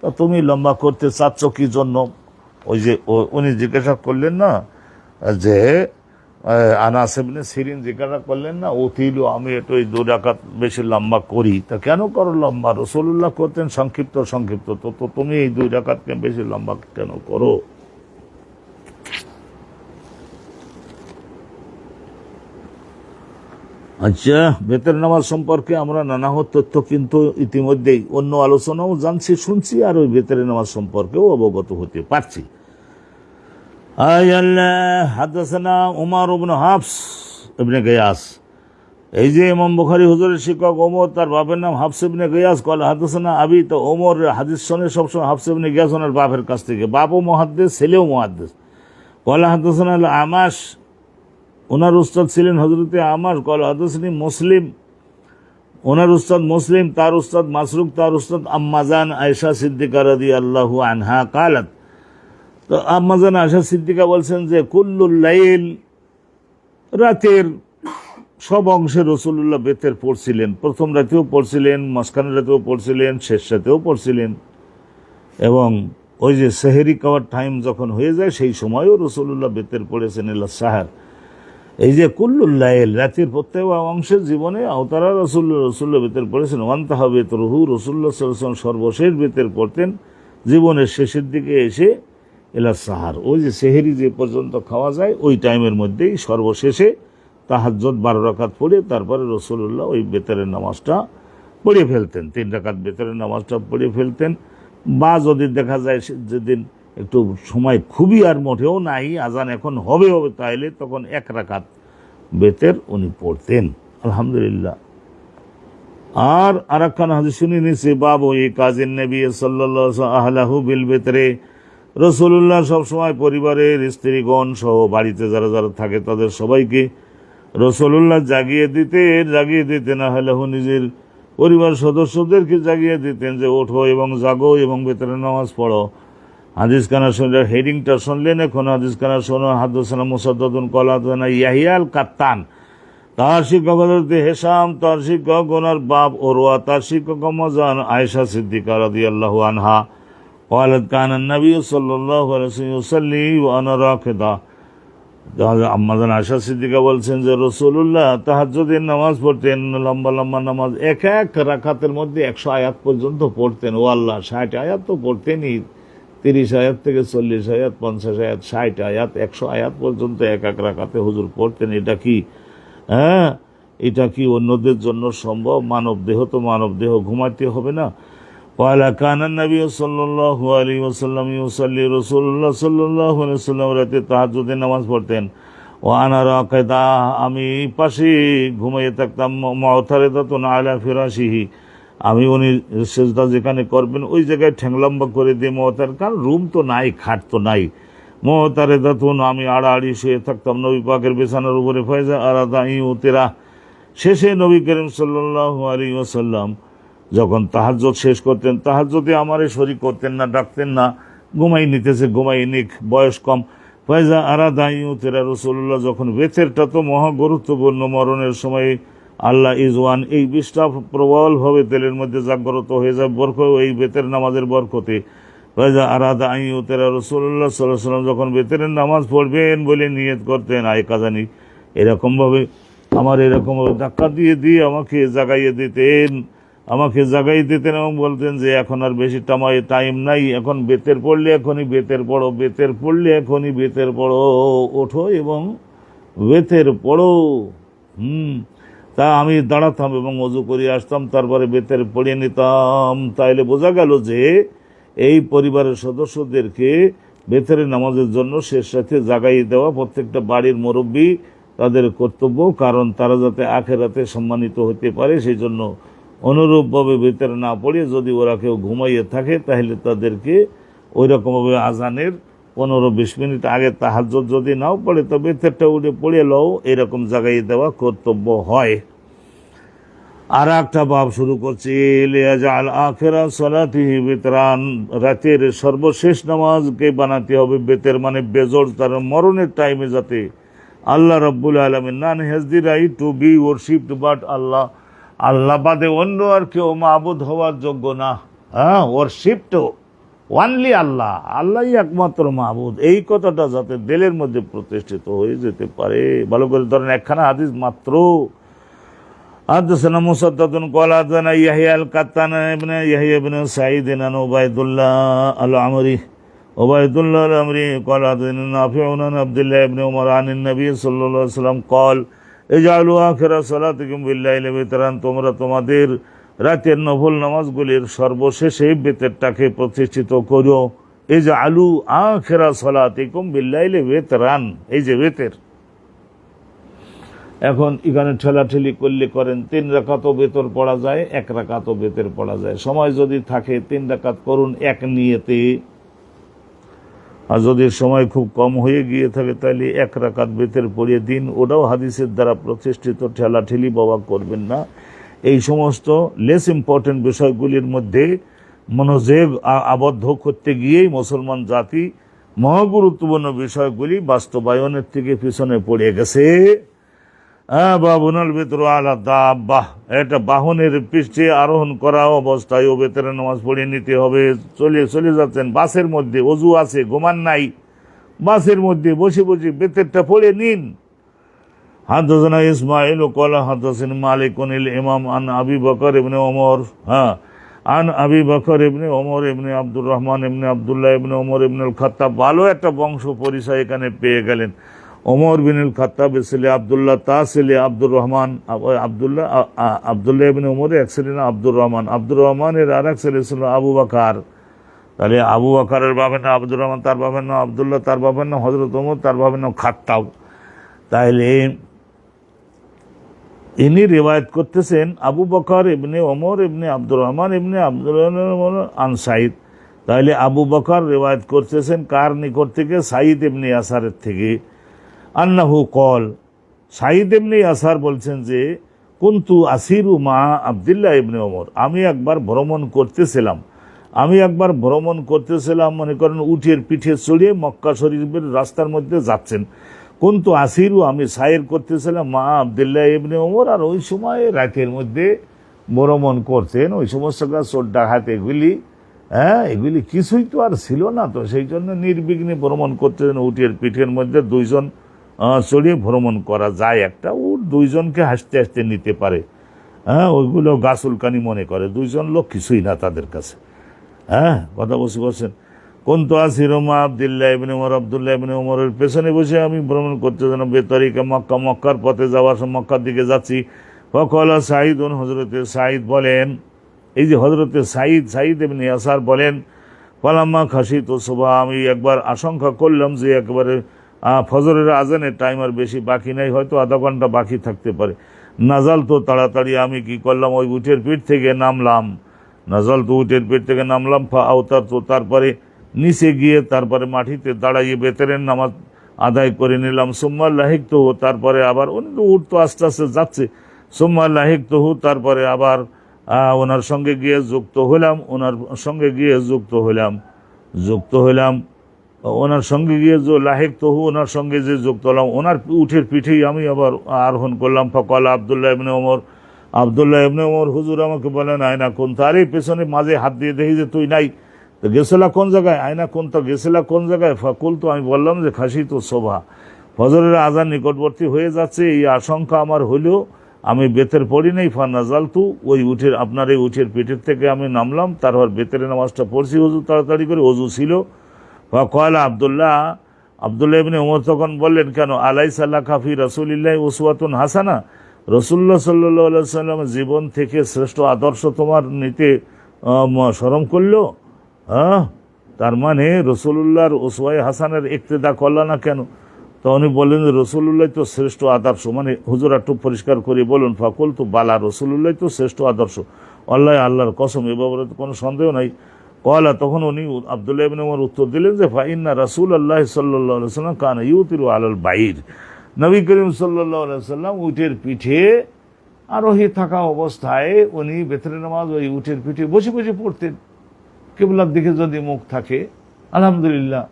তা তুমি লম্বা করতে চাচ্ছ কি জন্য? ওই যে উনি জিজ্ঞাসা করলেন না যে আনাস ইবনে সিরিন জিজ্ঞাসা করলেন না, উতিলু, আমি একটু এই 2 রাকাত বেশি লম্বা করি, তা কেন করো লম্বা? রসুল্লাহ করতেন সংক্ষিপ্ত সংক্ষিপ্ত, তো তুমি এই 2 রাকাতকে বেশি লম্বা কেন করো? আচ্ছা, বেতের নামাজ সম্পর্কে আমরা নানা তথ্য কিন্তু ইতিমধ্যেই অন্য আলোচনাও জানছি, শুনছি, আর ওই বেতের নামাজ সম্পর্কেও অবগত হতে পারছি। হাদাসানা উমার ইবনে হাফস ইবনে গিয়াস, এই যে ইমাম বুখারী হুজুরের শিক্ষক ওমর, তার বাপের নাম হাফস ইবনে গিয়াস। কল হাদাসানা আবি, তো ওমর হাদিস শোনে সবসময় হাফস ইবনে গিয়াস ওনার বাপের কাছ থেকে, বাপও মুহাদ্দিস, ছেলেও মুহাদ্দিস। কল হাদাসানা আমাশ, ওনার উস্তাদ ছিলেন হযরতে আমাশ। কল হাদাসানি মুসলিম, ওনার উস্তাদ মুসলিম, তার উস্তাদ মাসরুক, তার উস্তাদ আম্মাজান আয়েশা সিদ্দিকা রাদিয়াল্লাহু আনহা কালাত, তো আম্মাজান আয়েশা সিদ্দিকা বলছেন যে কুল্লুল লাইল, রাতের সব অংশে রাসূলুল্লাহ বেতের পড়ছিলেন, প্রথম রাতেও পড়ছিলেন, মাঝখানের রাতেও পড়ছিলেন, শেষ রাতেও পড়ছিলেন, এবং ওই যে সেহরি খাওয়ার টাইম যখন হয়ে যায় সেই সময়ও রাসূলুল্লাহ বেতের পড়েছেন ইলা সাহার। এই যে কুল্লুল লাইল, রাতের প্রত্যেক অংশের জীবনে আওতারা রাসূলুল্লাহ বেতের পড়েছেন। ওয়ান্তাহা বেতরহু, রাসূলুল্লাহ সাল্লাল্লাহু আলাইহি ওয়াসাল্লাম সর্বশেষ বেতের পড়তেন জীবনের শেষের দিকে এসে ইলা সাহার, ওই যে সেহরি যে পর্যন্ত খাওয়া যায় ওই টাইমের মধ্যেই সর্বশেষে তাহাজ্জুদ 12 রাকাত পড়ে তারপরে রাসূলুল্লাহ ওই বেতেরের নামাজটা পড়ে ফেলতেন, 3 রাকাত বেতেরের নামাজটা পড়ে ফেলতেন। বা যদি দেখা যায় যেদিন একটু সময় খুবই আর মোটেও নাই, আজান এখন হবে তাইলে তখন 1 রাকাত বেতের উনি পড়তেন। আলহামদুলিল্লাহ। আর আরেকখান হাদিস শুনে নিছি, বাবু এই কাজের নবী সাল্লাল্লাহু আলাইহি আহলাহু বিল বেতরে, রাসূলুল্লাহ সবসময় পরিবারের স্ত্রীগণ সহ বাড়িতে যারা যারা থাকে তাদের সবাইকে রাসূলুল্লাহ জাগিয়ে দিতেন আহলাহু, নিজের পরিবার সদস্যদেরকে জাগিয়ে দিতেন যে ওঠো এবং জাগো এবং বেতরের নামাজ পড়ো। হাদিস খানা শুনলে, হেডিংটা শুনলেন এখন, হাদিস খানা শোনো। হাদাসানা মুসাদ্দাদুন ক্বালা হাদাসানা ইয়াহইয়া আল কাত্তান, তার শিক্ষক হযরতে হেশাম, তার শিক্ষক ওনার বাপ ওরওয়া, তার শিক্ষক আম্মাজান আয়েশা সিদ্দিকা রাদিয়াল্লাহু আনহা ক্বালাত কানা নবী সাল্লাল্লাহু আলাইহি ওয়াসাল্লাম ইউসাল্লি ওয়া আনা রাকিদা, আম্মাজান আয়েশা সিদ্দিকা বলছেন যে রাসূলুল্লাহ তাহাজ্জুদের নামাজ পড়তেন, লম্বা লম্বা নামাজ, এক রাকাতের মধ্যে 100 আয়াত পর্যন্ত পড়তেন। ও আল্লাহ, 60 আয়াত তো পড়তেনই, 30 আয়াত থেকে 40 আয়াত, 50 আয়াত, 60 আয়াত, 100 আয়াত পর্যন্ত এক রাকাতে হুজুর পড়তেন। এটা কি এটা কি অন্যদের জন্য সম্ভব? মানব দেহ তো মানব দেহ, ঘুমাইতে হবে না? ক্বালা কানা নবী সাল্লাল্লাহু আলাইহি ওয়াসাল্লাম ইউসাল্লি, রাসূলুল্লাহ সাল্লাল্লাহু আলাইহি ওয়াসাল্লাম রাতে তাহাজ্জুদের নামাজ পড়তেন। ওয়া আনা রাকিদা, আমি পাশে ঘুমিয়ে থাকতাম। মুতারিদাতুন আলা ফিরাশিহি, আমি উনি সেজদা যেখানে করবেন ওই জায়গায় ঠ্যাংলম্বা করে দিয়ে মুতার, কারণ রুম তো নাই, খাট তো নাই। মুতারিদাতুন, আমি আড়াআড়ি শুয়ে থাকতাম নবী পাকের বিছানার উপরে। ফায়জা আরাদা ইউতিরা, শেষে নবী করিম সাল্লাল্লাহু আলাইহি ওয়াসাল্লাম যখন তাহাজ্জুদ শেষ করতেন, তাহাজ্জুদে আমারে শরীক করতেন না, ডাকতেন না, ঘুমাই নিতেছে, ঘুমাই নিক, বয়স কম। ফায়জা আরাদা ইউতিরা, রাসূলুল্লাহ যখন, বেতেরটা তো মহা গুরুত্বপূর্ণ, মরণের সময় আল্লাহ ইজওয়ান, এই বিষটা প্রবলভাবে তেলের মধ্যে জাগ্রত হয়ে যায় এই বেতের নামাজের বরকতে। ফায়জা আরাদা ইউতিরা, রাসূলুল্লাহ সাল্লাল্লাহু আলাইহি ওয়াসাল্লাম যখন বেতেরের নামাজ পড়বেন বলে নিয়ত করতেন, আয় কাজানি, এরকমভাবে ধাক্কা দিয়ে আমাকে জাগাইয়ে দিতেন এবং বলতেন যে এখন আর বেশি টাইম নাই, এখন বেতের পড়লে এখনই বেতের পড়ো, বেতের পড়লে এখনই বেতের পড়ো, ওঠো এবং বেতের পড়ো। তা আমি দাঁড়াতাম এবং ওযু করে আসতাম, তারপরে বেতের পড়ে নিতাম। তাইলে বোঝা গেল যে এই পরিবারের সদস্যদেরকে বেতের নামাজের জন্য শেষ রাতে জাগাই দেওয়া প্রত্যেকটা বাড়ির মুরব্বী তাদের কর্তব্য, কারণ তারা যাতে আখিরাতে সম্মানিত হতে পারে সেই জন্য অনুরূপভাবে বেতের না পড়িয়ে যদি ওরা কেউ ঘুমাইয়ে থাকে তাহলে তাদেরকে ওই রকমভাবে আজানের 15-20 মিনিট আগে তাহাজ্জুদ যদি নাও পড়ে তো বেতেরটা উঠে পড়িয়ে লও, এরকম জায়গায় দেওয়া কর্তব্য হয়। আর একটা বাব শুরু করছি, লিয়াজআল আখিরা সালাতিহি বিতরান, রাতের সর্বশেষ নামাজকে বানাতে হবে বেতের, মানে বেজোড়, তার মরণের টাইমে যাতে আল্লাহ রাব্বুল আলামিন none has the right to be worshipped but আল্লাহ, আল্লাহ বাদে অন্য আর কেউ মাবুদ হওয়ার যোগ্য না। ওরশিপড ওয়ানলি আল্লাহ, আল্লাহই একমাত্র মাবুদ, এই কথাটা যাতে দিলের মধ্যে প্রতিষ্ঠিত হয়ে যেতে পারে। ভালো করে ধরেন, একখানা হাদিস মাত্র। حدثنا مسدد قال حدثنا يحيى القطان ابن يحيى بن سعيد عن عبيد الله العمري قال حدثنا نافع عن عبد الله بن عمر عن النبي صلى الله عليه وسلم قال اجعلوا آخر صلاتكم بالليل وترا, তোমরা তোমাদের রাতের নফল নামাজগুলির সর্বশেষে বেতেরটাকে প্রতিষ্ঠিত করো। ইজআলু আখিরা সালাতিকুম বিল্লাইলি ওয়িতরান, এই যে বেতের, এখন এখানে ঠেলাঠেলি করলে করেন 3 রাকাতও বেতর পড়া যায়, 1 রাকাতও বেতের পড়া যায়। সময় যদি থাকে 3 রাকাত করুন এক নিয়তে, আর যদি সময় খুব কম হয়ে গিয়ে থাকে তাহলে 1 রাকাত বেতের পড়িয়ে দিন। ওটাও হাদিসের দ্বারা প্রতিষ্ঠিত, ঠেলাঠেলি বাবা করবেন না। এই সমস্ত লেস ইম্পর্টেন্ট বিষয়গুলির মধ্যে মনোযোগ আবদ্ধ করতে গিয়েই মুসলমান জাতি মহাগুরুত্বপূর্ণ বিষয়গুলি বাস্তবায়নের থেকে পিছনে পড়ে গেছে। বাবুনাল বেতর আলা দাব্বাহ, এটা বাহনের পৃষ্ঠে আরোহণ করা অবস্থায় ও বেতরের নামাজ পড়িয়ে নিতে হবে। চলে যাচ্ছেন বাসের মধ্যে, অজু আছে, ঘুমান নাই, বাসের মধ্যে বসে বসে বেতেরটা পড়ে নিন। হাদাসানা ইসমাইল ক্বালা হাদাসানা মালিকুন ইমাম আন আবি বকর ইবনে ওমর, আন আবি বকর ইবনে ওমর ইবনে আব্দুর রহমান ইবনে আব্দুল্লাহ ইবনে ওমর ইবনে আল খাত্তাব। ভালো একটা বংশ পরিচয় এখানে পেয়ে গেলেন। ওমর বিন আল খাত্তাব ছেলে আব্দুল্লাহ, তা ছেলে আব্দুর রহমান, আব্দুল্লাহ ইবনে ওমর এক ছেলে না আব্দুর রহমান, আব্দুর রহমানের আর এক ছেলে ছিল আবু বকর। তাহলে আবু বকরের বাবার নাম আব্দুর রহমান, তার বাবার নাম আব্দুল্লাহ, তার বাবার নাম হযরত ওমর, তার বাবার নাম খাত্তাব। তাইলে ইনি রিওয়ায়াত করতেছেন আবু বকর ইবনে ওমর ইবনে আব্দুর রহমান ইবনে আব্দুল্লাহ আন সাঈদ। তাইলে আবু বকর রিওয়ায়াত করতেছেন কার নিকট থেকে? সাঈদ ইবনে ইয়াসারের থেকে। আন্নাহু কল, সাঈদ ইবনে ইয়াসার বলছেন যে কুনতু আসিরু মা আব্দুল্লাহ ইবনে ওমর, আমি একবার ভ্রমণ করতেছিলাম, মনে করেন উটের পিঠে চড়িয়ে মক্কা শরীফের রাস্তার মধ্যে যাচ্ছেন। কুনতু আসিরু, আমি সাইর করতেছিলাম মা আব্দুল্লাহ ইবনে ওমর, আর ওই সময় রাতের মধ্যে ভ্রমণ করছেন। ওই সমস্ত চোর ডাকাত এগুলি কিছুই তো আর ছিল না, তো সেই জন্য নির্বিঘ্নে ভ্রমণ করতেছেন। উটের পিঠের মধ্যে 2 জন চড়িয়ে ভ্রমণ করা যায়, একটা উট 2 জনকে হাসতে হাসতে নিতে পারে। ওইগুলো গাছুলকানি মনে করে, 2 জন লোক কিছুই না তাদের কাছে। কথা বলছেন। কুনতু আসিরু মা আব্দুল্লাহ ইবনে ওমর, আব্দুল্লাহ ইবনে ওমরের পেছনে বসে আমি ভ্রমণ করতেছিলাম। বেতারিকা মক্কার পথে যাওয়ার সময় মক্কার দিকে যাচ্ছি। ফাকালা সাঈদুন, হযরতে সাঈদ বলেন, এই যে হযরতে সাঈদ ইবনে ইয়াসার বলেন, ফালাম্মা খাশিতু সুবহা, আমি একবার আশঙ্কা করলাম যে একেবারে ফজরের আজানের টাইম আর বেশি বাকি নাই, হয়তো আধা ঘন্টা বাকি থাকতে পারে। নাজাল তো তাড়াতাড়ি আমি কি করলাম, ওই উটের পিঠ থেকে নামলাম। ফা আওতার তো, তারপরে নিচে গিয়ে তারপরে মাটিতে দাঁড়াইয়ে বেতেরের নামাজ আদায় করে নিলাম। সুম্মা লাহিকতু, তারপরে আবার উট তো আস্তে আস্তে যাচ্ছে। সুম্মা লাহিকতু, তারপরে আবার ওনার সঙ্গে গিয়ে যুক্ত হলাম, ওনার সঙ্গে গিয়ে যুক্ত হলাম, ওনার উঠের পিঠেই আমি আবার আরোহণ করলাম। ফকালা আব্দুল্লাহ ইবনে ওমর, হুজুর আমাকে বলেন আয়না কোন, তার এই পেছনে মাঝে হাত দিয়ে দেখি যে তুই নাই, তো গেছিলা কোন জায়গায়? আয়না কোন, তো গেছিলা কোন জায়গায়? ফাকুল, তো আমি বললাম যে খাসি তো শোভা, ফজরের আজান নিকটবর্তী হয়ে যাচ্ছে, এই আশঙ্কা আমার হলেও আমি বেতের পড়ি নাই। ফানাজালতু, ওই আপনার এই উঠের পিঠের থেকে আমি নামলাম, তারপর বেতের নামাজটা পড়ছি হুজুর তাড়াতাড়ি করে, অজু ছিল। ফাকালা আব্দুল্লাহ ইবনে ওমর তখন বললেন, কেন? আলাইসা লাকা ফি রাসূলিল্লাহি উসওয়াতুন হাসানা, রাসূলুল্লাহ সাল্লাল্লাহু আলাইহি ওয়াসাল্লামের জীবন থেকে শ্রেষ্ঠ আদর্শ তোমার নিতে শরম করলো? তার মানে রাসূলুল্লাহর উসওয়ায়ে হাসানের ইক্তেদা করলা না কেন? তো উনি বললেন যে রসুল্লাহ তো শ্রেষ্ঠ আদর্শ, মানে হুজুর একটু পরিষ্কার করে বলুন। ফাকুল তো বালা, রসুল্লাহ তো শ্রেষ্ঠ আদর্শ, আল্লাহ আল্লাহর কসম, এ ব্যাপারে তো কোনো সন্দেহ নাই। কলা, তখন উনি আব্দুল্লাহ ইবনে ওমর উত্তর দিলেন যে ফাইন্না রাসূলুল্লাহ সাল্লাল্লাহু আলাইহি ওয়াসাল্লাম কানা ইউতিরু আলাল বাইর, নবী করিম সাল্লাল্লাহু আলাইহি ওয়াসাল্লাম উটের পিঠে আরোহী থাকা অবস্থায় উনি বেতরের নামাজ ওই উটের পিঠে বসে বসে পড়তেন। কিবলার দিকে যদি মুখ থাকে, আলহামদুলিল্লাহ,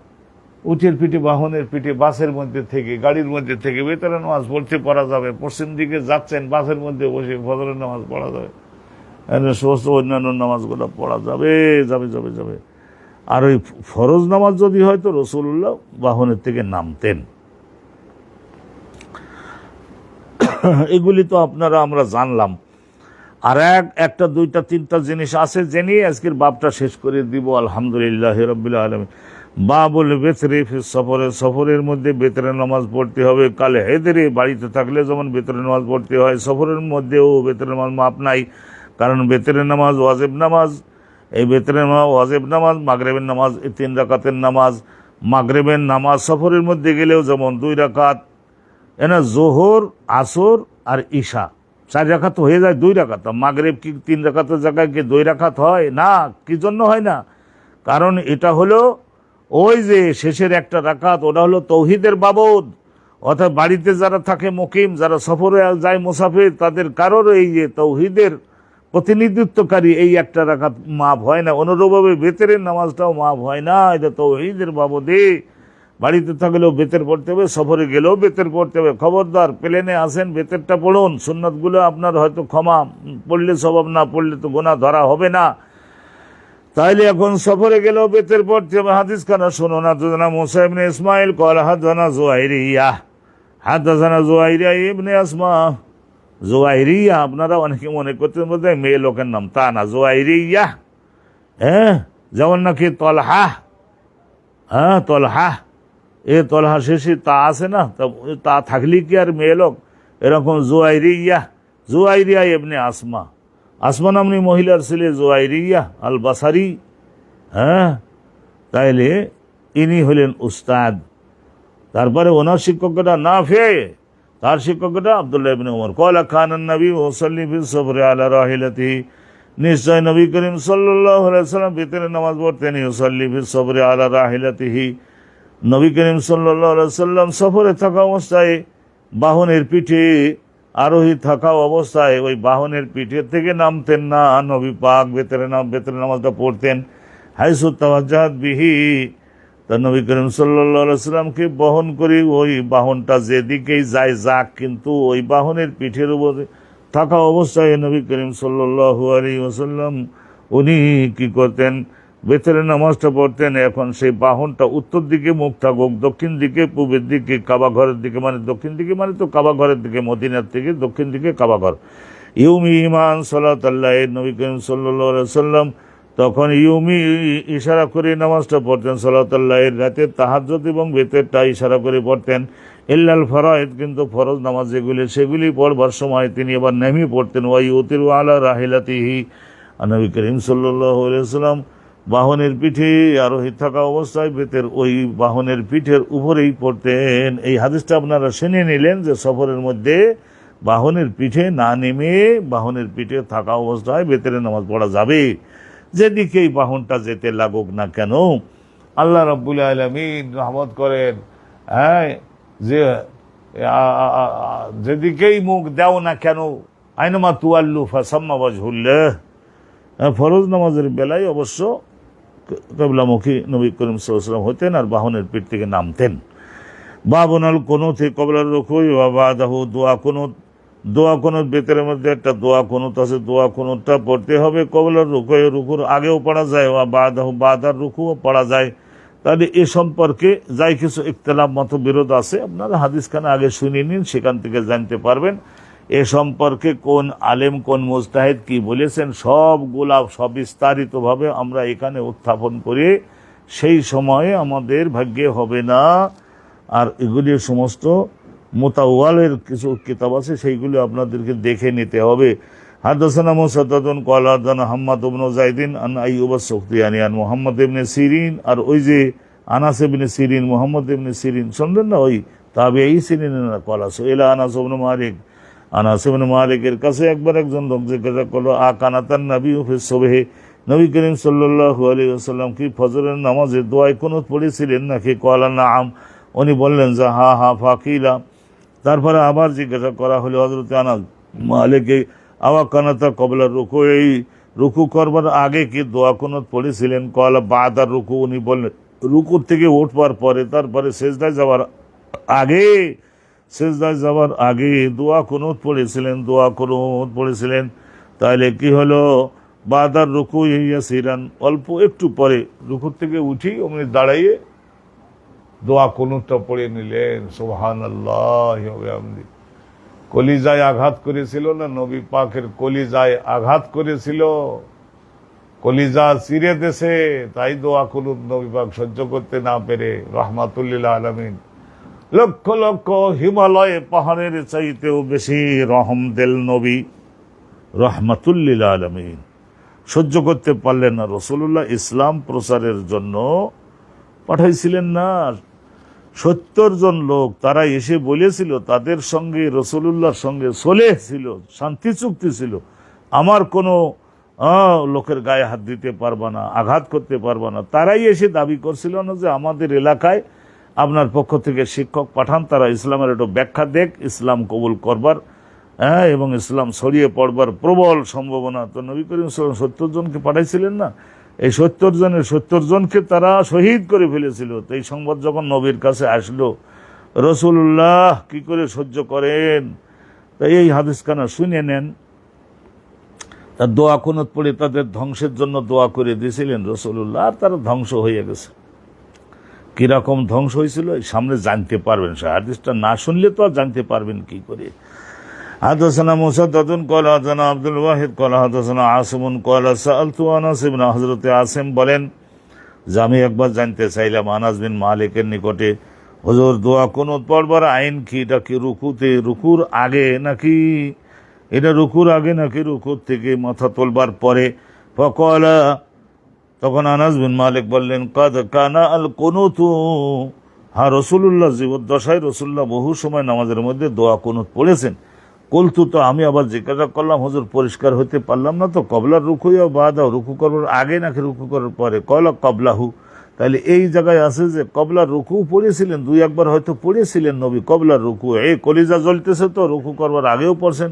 উটের পিঠে, বাহনের পিঠে, বাসের মধ্যে থেকে, গাড়ির মধ্যে থেকে বেতরের নামাজ পড়তে পারা যাবে। পশ্চিম দিকে যাচ্ছেন, বাসের মধ্যে বসে ফজরের নামাজ পড়া যাবে, সমস্ত অন্যান্য নামাজগুলো পড়া যাবে যাবে যাবে যাবে। আর ওই ফরজ নামাজ যদি হয় তো রাসূলুল্লাহ বাহনের থেকে নামতেন। এগুলি তো আপনারা আমরা জানলাম। আর একটা দুইটা তিনটা জিনিস আছে জেনে আজকের বাবটা শেষ করে দিব। আলহামদুলিল্লাহ রাব্বিল আলামিন। বাবুল বেতরে ফিস সফরে, সফরের মধ্যে বেতরের নামাজ পড়তে হবে। কালে হেদরে, বাড়িতে থাকলে যেমন বেতরের নামাজ পড়তে হয়, সফরের মধ্যেও বেতরের নামাজ মাপ নাই, কারণ বেতরের নামাজ ওয়াজিব নামাজ। এই বেতরের নামাজ ওয়াজিব নামাজ, মাগরিবের নামাজ, এই 3 রাকাতের নামাজ। মাগরিবের নামাজ সফরের মধ্যে গেলেও যেমন 2 রাকাত, এনা জোহর, আসর আর ঈশা 4 রাকাত হয়ে যায়, 2 রাকাত। মাগরিব কি 3 রাকাতের জায়গায় কি 2 রাকাত হয় না? কি জন্য হয় না? কারণ এটা হলো ওই যে শেষের একটা রাকাত, ওটা হলো তৌহিদের বাবদ। অর্থাৎ বাড়িতে যারা থাকে মুকিম, যারা সফরে যায় মুসাফির, তাদের কারোর এই যে তৌহিদের প্রতিনিধিত্বকারী এই একটা রাকাত মাফ হয় না। অনুরূপভাবে বেতেরের নামাজটাও মাফ হয় না, এটা তৌহিদের বাবদে। বাড়িতে থাকলেও বেতের পড়তে হবে, সফরে গেলেও বেতের পড়তে হবে। খবরদার, প্লেনে আসেন বেতেরটা পড়ুন, সুন্নাতগুলো আপনার হয়তো ক্ষমা, পড়লে স্বভাব, না পড়লে তো গুনাহ ধরা হবে না। তাইলে এখন সফরে গেলেও বেতের পড়তে হবে। হাদিস খানা শুনুন। হাদাসানা মুসা ইবনে ইসমাইল ক্বালা হাদাসানা জুয়াইরিয়া, হাদাসানা জুয়াইরিয়া ইবনে আসমা। জুয়াইরিয়া আপনারা অনেকে মনে করতেন বলতে মেয়ে লোকের নাম, তা না, জুয়াইরিয়া। যেমন নাকি তলহা, তলহা, এ তলহা শেষে তা আছে না, তা থাকলে কি আর মেয়ে লোক? এরকম জুয়াইরিয়া, জুয়াইরিয়া ইবনে আসমা, আসমা নামনি মহিলার ছেলে জুয়াইরিয়া আল বাসারি। তাইলে ইনি হলেন উস্তাদ। তারপরে ওনার শিক্ষকটা নাফে, তার শিক্ষকটা আব্দুল্লাহ ইবনে ওমর। ক্বালা কানা নবী ওয়াসাল্লি ফিস সফরি আলা রাহিলাতিহি, নিশ্চয় নবী করিম সাল্লাল্লাহু আলাইহি ওয়াসাল্লাম বেতের নামাজ পড়তেন। ইউসাল্লি ফিস সফরি আলা রাহিলাতিহি, নবী করিম সাল্লাল্লাহু আলাইহি ওয়াসাল্লাম সফরে থাকা অবস্থায় বাহনের পিঠে আরোহী থাকা অবস্থায় ওই বাহনের পিঠে থেকে নামতেন না। নবী পাক বেতের নামাজটা পড়তেন হাইসু তাওয়াজ্জাহাত বিহি, তা নবী করিম সাল্লাল্লাহু আলাইহি ওয়াসাল্লামকে বহন করে ওই বাহনটা যেদিকেই যায় যাক, কিন্তু ওই বাহনের পিঠের উপরে থাকা অবস্থায় নবী করিম সাল্লাল্লাহু আলাইহি ওয়াসাল্লাম উনি কি করতেন? বেতের নামাজটা পড়তেন। এখন সেই বাহনটা উত্তর দিকে মুখ থাকুক, দক্ষিণ দিকে, পূবের দিকে, কাবা ঘরের দিকে, মানে দক্ষিণ দিকে মানে তো কাবা ঘরের দিকে, মদিনার থেকে দক্ষিণ দিকে কাবা ঘর। ইউমি ইমান সালাতাল্লাহ, নবী করিম সাল্লাল্লাহু আলাইহি ওয়াসাল্লাম তখন ইউমি ইশারা করে নামাজটা পড়তেন। সালাতাল্লাহ, রাতে তাহাজ্জুদ এবং বেতেরটা ইশারা করে পড়তেন। ইল্লাল ফরায়েদ, কিন্তু ফরজ নামাজ যেগুলি সেগুলি পড়বার সময় তিনি আবার নেমে পড়তেন। ওয়া ইউতিরু আলা রাহিলাতিহি, নবী করিম সাল্লাল্লাহু আলাইহি ওয়াসাল্লাম বাহনের পিঠে আরোহী থাকা অবস্থায় বেতের ওই বাহনের পিঠের উপরেই পড়তেন। এই হাদিসটা আপনারা শুনে নিলেন যে সফরের মধ্যে বাহনের পিঠে না নেমে বাহনের পিঠে থাকা অবস্থায় বেতের নামাজ পড়া যাবে, যেদিকেই বাহনটা যেতে লাগুক না কেন। আল্লাহ রাব্বুল আলামিন রহমত করেন, যে যেদিকেই মুখ দাও না কেন, আইনামা তুয়াল্লু ফাসাম্মা ওয়াজহুল্লাহ। ফরজ নামাজের বেলায় অবশ্য কিবলামুখী নবী করিম সাল্লাল্লাহু আলাইহি ওয়াসাল্লাম হতেন আর বাহনের পিঠ থেকে নামতেন। বাবুনাল কুনুতি ক্বাবলা রুকুই ওয়া বাদাহু, দোয়া কুনুত বেতের মধ্যে একটা দোয়া কুনুত আছে, দোয়া কুনুতটা পড়তে হবে ক্বাবলা রুকুই, রুকুর আগেও পড়া যায়, ওয়া বাদাহু, বাদার রুকুও পড়া যায়। তাহলে এ সম্পর্কে যাই কিছু ইখতিলাফ মতবিরোধ আছে, আপনারা হাদিসখানা আগে শুনে নিন, সেখান থেকে জানতে পারবেন এ সম্পর্কে কোন আলেম কোন মুজতাহিদ কি বলেছেন। সবগুলা সবিস্তারিতভাবে আমরা এখানে উত্থাপন করে সেই সময়ে আমাদের ভাগ্যে হবে না। আর এগুলি সমস্ত মুতাওয়ালের কিছু কিতাব আছে, সেইগুলি আপনাদেরকে দেখে নিতে হবে। হাদাসানা মুসাদ্দাদুন ক্বালা হাদাসানা হাম্মাদ ইবনে যায়দিন আন আইয়ুব আস-সুখতিয়ানি আন মুহাম্মদ ইবনে সিরিন। আর ওই যে আনাস ইবনে সিরিন, মুহাম্মদ ইবনে সিরিন শুনলেন না, ওই তাবেঈ ছিলেন না। কলা সুইলা আনাস ইবনে মালিক, আনাস ইবনে মালিকের কাছে একবার একজন লোক জিজ্ঞাসা করলো, আকানাতান নবী ফি সুবহি, নবী করিম সাল্লাল্লাহু আলাইহি ওয়াসাল্লাম কি ফজরের নামাজে দোয়ায় কুনুত পড়েছিলেন নাকি? কলা নাআম, উনি বললেন যে হা হা। ফাকিলা, তারপরে আবার জিজ্ঞাসা করা হলো হযরত আনাস মালিককে, আওয়া কানাতা কবলা রুকু, এই রুকু করবার আগে কি দোয়া কুনুত পড়েছিলেন? কলা বাদার রুকু, উনি বললেন রুকু থেকে উঠবার পরে, তারপরে সেজদায় যাওয়ার আগে, সেজদায় যাওয়ার আগে দোয়া কুনুত পড়েছিলেন, দোয়া কুনুত পড়েছিলেন। তাহলে কি হলো? বাদার রুকু ইয়াসিরান, অল্প একটু পরে রুকু থেকে উঠি উনি দাঁড়াইয়ে দোয়া কুনুতটা পড়ে নিলেন। সুবহানাল্লাহ ওয়া বিহামদিহি। কলিজায় আঘাত করেছিল না, নবী পাকের কলিজায় আঘাত করেছিল, কলিজা চিরে দেশে, তাই দোয়া কুনুত নবী পাক সহ্য করতে না পেরে রাহমাতুল লিল আলামিন, লক্ষ লক্ষ হিমালয় পাহাড়ের চাইতেও বেশি রহম দিল নবী রাহমাতুল লিল আলামিন, সহ্য করতে পারলেন না। রাসূলুল্লাহ ইসলাম প্রচারের জন্য পাঠাইছিলেন না 70 জন লোক, তারা এসে বলেছিল, তাদের সঙ্গে রাসূলুল্লাহর সঙ্গে সলেহ ছিল, শান্তি চুক্তি ছিল, আমার কোনো লোকের গায়ে হাত দিতে পারবা না, আঘাত করতে পারবা না। তারাই এসে দাবি করছিল না যে আমাদের এলাকায় আপনার পক্ষ থেকে শিক্ষক পাঠান, তারা ইসলামের একটু ব্যাখ্যা দেখ, ইসলাম কবুল করবার এবং ইসলাম ছড়িয়ে পড়বার প্রবল সম্ভাবনা। তো নবী করিম সাল্লাল্লাহু আলাইহি ওয়াসাল্লাম 70 জনকে পাঠাইছিলেন না, এই 70 জনের 70 জনকে তারা শহীদ করে ফেলেছিল। তো এই সংবাদ যখন নবীর কাছে আসলো, রাসূলুল্লাহ কি করে সহ্য করেন? তাই এই হাদিসখানা শুনে নেন। তার দোয়া কুনুত পড়ে তাদের ধ্বংসের জন্য দোয়া করে দিয়েছিলেন রাসূলুল্লাহ, আর তারা ধ্বংস হয়ে গেছে। কিরকম ধ্বংস হয়েছিল সামনে জানতে পারবেন, সে হাদিসটা না শুনলে তো আর জানতে পারবেন কি করে। হাদাসানা মুসাদ্দাদুন ক্বালা হাদাসানা আব্দুল ওয়াহিদ ক্বালা হাদাসানা আসিমুন ক্বালা সাআলতু আনাস ইবনে, হযরতে আসিম বলেন যে আমি একবার জানতে চাইলাম আনাস বিন মালিকের নিকটে, হুজুর দোয়া কুনুত পড়বার আইন কি? এটা কি রুকুতে, রুকুর আগে নাকি, এটা রুকুর আগে নাকি রুকুর থেকে মাথা তোলবার পরে? ফাকালা, তখন আনাস বিন মালিক বললেন, কাদ কানা আল কুনুতু, হ্যাঁ রাসূলুল্লাহ জীবদ্দশায় রাসূলুল্লাহ বহু সময় নামাজের মধ্যে দোয়া কুনুত পড়েছেন। কলতু, তো আমি আবার জিজ্ঞাসা করলাম, হুজুর পরিষ্কার হতে পারলাম না তো, কবলার রুকু বা দাও, রুকু করবার আগে নাকি রুকু করার পরে? কলা কবলাহু, তাহলে এই জায়গায় আছে যে কবলার রুকু পড়েছিলেন, 2-1 হয়তো পড়েছিলেন নবী কবলার রুকু, এই কলিজা জ্বলতেছে তো রুকু করবার আগেও পড়ছেন,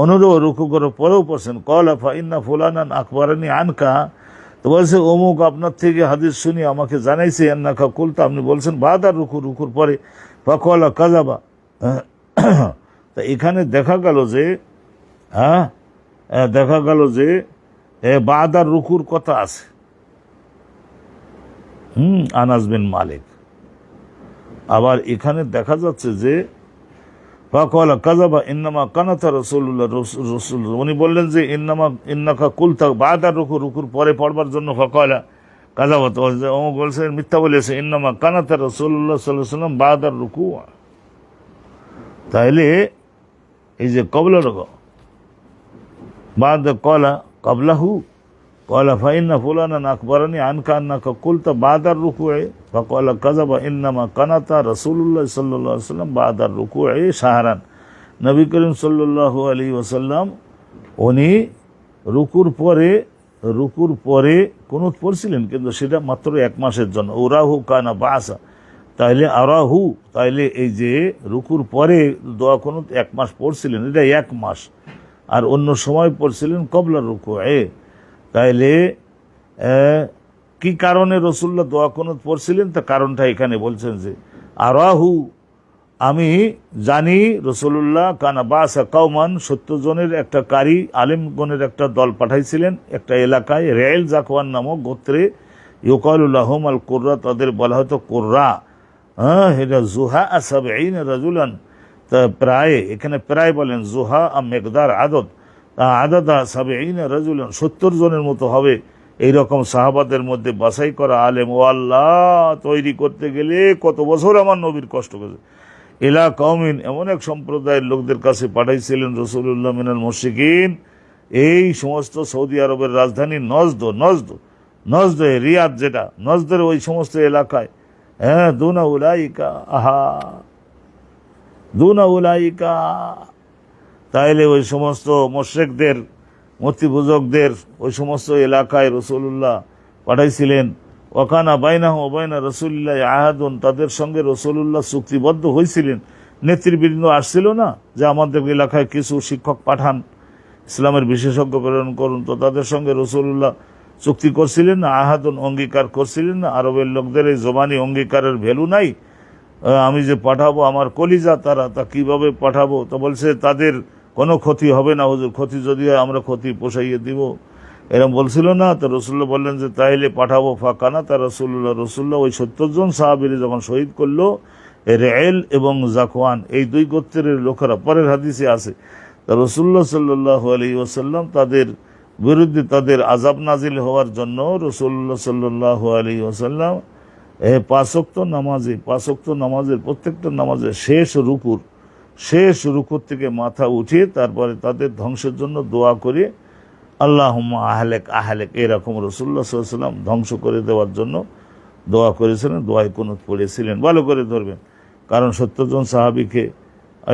অনুরূপ রুকু করার পরেও পড়ছেন। কলা ফা ইন্না ফুলানান আকবারানি আনকা, তো বলছে অমুক আপনার থেকে হাদিস শুনি আমাকে জানাইছে, আন্নাকা কুলতা, আপনি বলছেন বাদার রুকু, রুকুর পরে। ফাকালা কাযাবা, তা এখানে দেখা গেল যে দেখা গেল যে বাদার রুকুর কথা আছে। আনাস বিন মালিক, আবার এখানে দেখা যাচ্ছে যে ফাকালা কাযাবা ইন্নামা কানাতা রাসূলুল্লাহ, উনি বললেন যে ইন্নাকা কুলতা বাদার রুকু, রুকুর পরে পড়বার জন্য। ফাকালা কাযাবা, তো ও বলছে মিথ্যা বলেছে, ইন্নামা কানাতা রাসূলুল্লাহ সাল্লাল্লাহু আলাইহি ওয়াসাল্লাম বাদার রুকু। তাইলে এই যে কবলা রুকু বাদ কলা কবলাহু, কলা ফাইন্না ফুলানান আকবারানি আনকা আন্নাকা কুলতা বাদার রুকুয়ে, ফাকালা কাযাবা ইন্নামা কানাতা রাসূলুল্লাহ সাল্লাল্লাহু আলাইহি ওয়াসাল্লাম বাদার রুকুয়ে শাহরান, নবী করিম সাল্লাল্লাহু আলাইহি ওয়াসাল্লাম উনি রুকুর পরে কুনুত পড়ছিলেন, কিন্তু সেটা মাত্র 1 মাসের জন্য। উরাহু কানা বাসা, তাইলে আরাহু, তাইলে এই যে রুকুর পরে দোয়া কুনুত 1 মাস পড়ছিলেন, এটা 1 মাস, আর অন্য সময় পড়ছিলেন কবলা রুকুয়ে। তাইলে কি কারণে রাসূলুল্লাহ দোয়া কুনুত পড়ছিলেন, তা কারণটা এখানে বলছেন যে আরাহু, আমি জানি রাসূলুল্লাহ কানা বাসা কওমান, 70 জনের একটা কারি আলেমগণের একটা দল পাঠাইছিলেন একটা এলাকায়, রেল জাকওয়ান নামক গোত্রে, ইউকালু লাহুম আল কুররা, তাদের বলা হতো কুররা। এটা জুহা 70 রাজুলান, তা প্রায়, এখানে প্রায় বলেন জুহা মেকদার আদত, আদাদা 70 রাজুলান, 70 জনের মতো হবে। এইরকম সাহাবাদের মধ্যে বাছাই করা আলেম ও আল্লাহ তৈরি করতে গেলে কত বছর আমার নবীর কষ্ট করেছে। ইলা কওমিন, এমন এক সম্প্রদায়ের লোকদের কাছে পাঠাইছিলেন রাসূলুল্লাহ মিনাল মুশরিকিন, এই সমস্ত সৌদি আরবের রাজধানী নজদ, রিয়াদ, যেটা নজদের ওই সমস্ত এলাকায়, দুনা উলাইকা, আহা দুনা উলাইকা, তাইলে ওই সমস্ত মুশরিকদের, মূর্তি পূজকদের ওই সমস্ত এলাকায় রাসূলুল্লাহ পাঠাইছিলেন। ওয়াকানা বাইনাহু ওয়া বাইনা রাসূলিল্লাহি আহাদুন, তাদের সঙ্গে রাসূলুল্লাহ চুক্তিবদ্ধ হয়েছিলেন। নেতৃবৃন্দ আসছিল না যে আমাদের এলাকায় কিছু শিক্ষক পাঠান, ইসলামের বিশেষজ্ঞ প্রেরণ করুন, তো তাদের সঙ্গে রাসূলুল্লাহ চুক্তি করছিলেন না, আহাদুন অঙ্গীকার করছিলেন না। আরবের লোকদের এই জবানি অঙ্গীকারের ভ্যালু নাই। আমি যে পাঠাবো আমার কলিজা তারা, তা কিভাবে পাঠাবো? তো বলছে তাদের কোনো ক্ষতি হবে না হুজুর, ক্ষতি যদি হয় আমরা ক্ষতি পোষাইয়ে দিব, এরকম বলছিল না। তো রসুল্লাহ বললেন যে তাইলে পাঠাবো। ফাঁকানা তা রসুল্লাহ ওই 70 জন সাহাবীর যখন শহীদ করলো, রেল এবং জাকওয়ান এই দুই গোত্রের লোকেরা, পরের হাদিসে আছে, তা রসুল্লাহ সাল্লাল্লাহু আলাইহি ওয়াসাল্লাম তাদের বিরুদ্ধে তাদের আযাব নাজিল হওয়ার জন্য রসুল্লাহ সাল্লাল্লাহু আলাইহি ওয়াসাল্লাম 5 ওয়াক্ত নামাজের প্রত্যেকটা নামাজের শেষ রুকুর থেকে মাথা উঠিয়ে তারপরে তাদের ধ্বংসের জন্য দোয়া করে আল্লাহুম্মা আহলেক এরকম রাসূলুল্লাহ সাল্লাল্লাহু আলাইহি ওয়াসাল্লাম ধ্বংস করে দেওয়ার জন্য দোয়া করেছিলেন, দোয়ায় কুনুত পড়েছিলেন। ভালো করে ধরবেন, কারণ 70 জন সাহাবীকে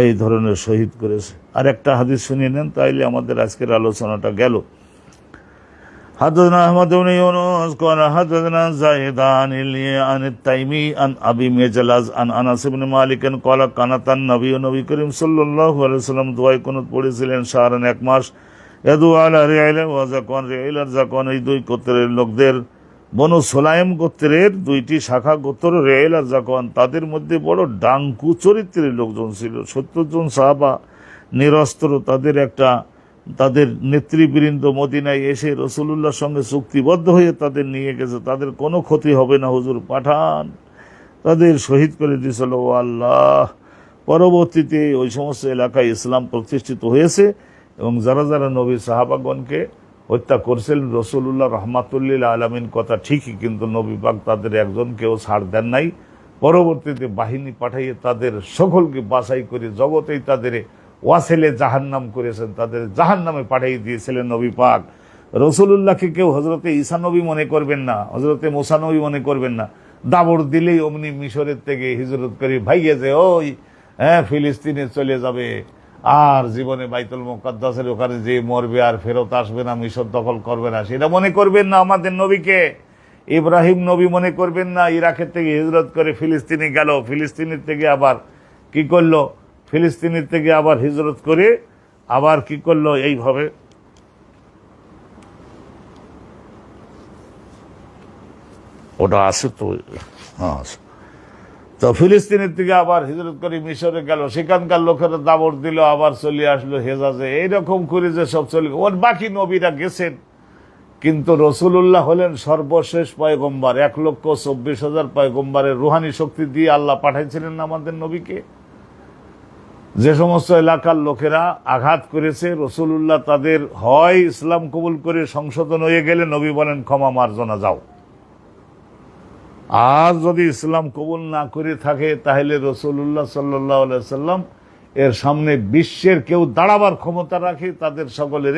এই ধরনের শহীদ করেছে। আর একটা হাদিস শুনিয়ে নেন, তাইলে আমাদের আজকের আলোচনাটা গেল। حدثنا أحمد بن يونس قال حدثنا زيدان عن التيمي عن أبي مجلس عن أنس بن مالك قال كانت النبي নবী করিম সাল্লাল্লাহু আলাইহি ওয়াসাল্লাম দোয়া কুনুত পড়েছিলেন শাহরান 1 মাস। ইয়াদু আলা রিআইল ওয়া যাকান, রিআইল আর যাকান এই দুই গোত্রের লোকদের, বনু সুলাইম গোত্রের দুইটি শাখা গোত্র রিআইল আর যাকান, তাদের মধ্যে বড় ডাঙ্কু চরিত্রের লোকজন ছিল। 70 জন সাহাবা নিরস্ত্র, তাদের নেতৃবৃন্দ মদিনায় এসে রাসূলুল্লাহর সঙ্গে চুক্তিবদ্ধ হয়ে তাদের নিয়ে গেছে। তাদের কোনো ক্ষতি হবে না হুজুর, পাঠান। তাদের শহীদ করে দিয়েছিল আল্লাহ। পরবর্তীতে ওই সমস্ত এলাকায় ইসলাম প্রতিষ্ঠিত হয়েছে এবং যারা যারা নবী সাহাবাগণকে হত্যা করছিলেন রাসূলুল্লাহ রাহমাতুল্লিল আলামিন কথা ঠিকই, কিন্তু নবী পাক তাদের একজনকেও ছাড় দেন নাই। পরবর্তীতে বাহিনী পাঠাইয়ে তাদের সকলকে বাছাই করে জগতেই তাদের ওয়াসেলে জাহান্নাম করেছেন, তাদের জাহান্নামে পাঠিয়ে দিয়েছিলেন নবী পাক। রাসূলুল্লাহকে কেউ হযরতে ঈসা নবী মনে করবেন না, হযরতে মুসা নবী মনে করবেন না। দাবড় দিলেই অমনি মিশরের থেকে হিজরত করে ভাইয়ে যে ওই ফিলিস্তিনে চলে যাবে, আর জীবনে বাইতুল মুকাদ্দাসের ওখানে যে মরবে আর ফেরত আসবে না, মিশর দখল করবে না, সেটা মনে করবেন না আমাদের নবীকে। ইব্রাহিম নবী মনে করবেন না, ইরাকের থেকে হিজরত করে ফিলিস্তিনে গেল, ফিলিস্তিনের থেকে আবার কি করলো, ফিলিস্তিনের থেকে আবার হিজরত করে আবার কি করলো, এইভাবে ওটা আছে তো, তো ফিলিস্তিনের থেকে আবার হিজরত করে মিশরে গেল, সেখানকার লোকেরা দাবড় দিল, আবার চলে আসলো হেজাজে। এইরকম করে যে সব চলে, ওর বাকি নবীরা গেছেন, কিন্তু রাসূলুল্লাহ হলেন সর্বশেষ পয়গম্বর। 1,24,000 পয়গম্বরের রুহানি শক্তি দিয়ে আল্লাহ পাঠাইছিলেন আমাদের নবীকে। যে সমস্ত এলাকার লোকেরা আঘাত করেছে, রাসূলুল্লাহ তাদের হয় ইসলাম কবুল করে সংশোধন হয়ে গেলে নবী বলেন ক্ষমা মার্জনা যাও, আর যদি ইসলাম কবুল না করে থাকে তাহলে রাসূলুল্লাহ সাল্লাল্লাহু আলাইহি ওয়াসাল্লাম এর সামনে বিশ্বের কেউ দাঁড়াবার ক্ষমতা রাখে, তাদের সকলের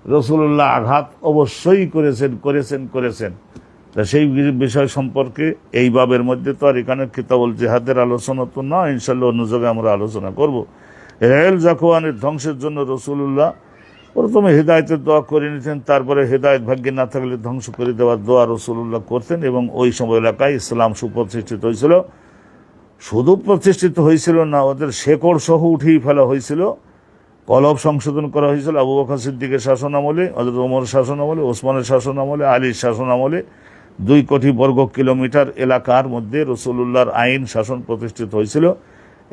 রাসূলুল্লাহ আঘাত অবশ্যই করেছেন। তা সেই বিষয় সম্পর্কে এই বাবের মধ্যে তো আর এখানে কিতাবুল জিহাদের আলোচনা তো না, ইনশাআল্লাহ অন্য জায়গায় আমরা আলোচনা করব। রেল জাকওয়ানের ধ্বংসের জন্য রাসূলুল্লাহ প্রথমে হেদায়েতের দোয়া করে নিতেন, তারপরে হেদায়েত ভাগ্যে না থাকলে ধ্বংস করে দেওয়ার দোয়া রাসূলুল্লাহ করতেন, এবং ওই সময় এলাকায় ইসলাম সুপ্রতিষ্ঠিত হয়েছিল। শুধু প্রতিষ্ঠিত হয়েছিল না, ওদের শেকড় সহ উঠিয়ে ফেলা হয়েছিল, কলব সংশোধন করা হয়েছিল আবু বকর সিদ্দিকের শাসন আমলে, হযরত ওমর শাসন আমলে, ওসমানের শাসন আমলে, আলীর শাসন আমলে। 2 কোটি বর্গ কিলোমিটার এলাকার মধ্যে রাসূলুল্লাহর আইন শাসন প্রতিষ্ঠিত হয়েছিল।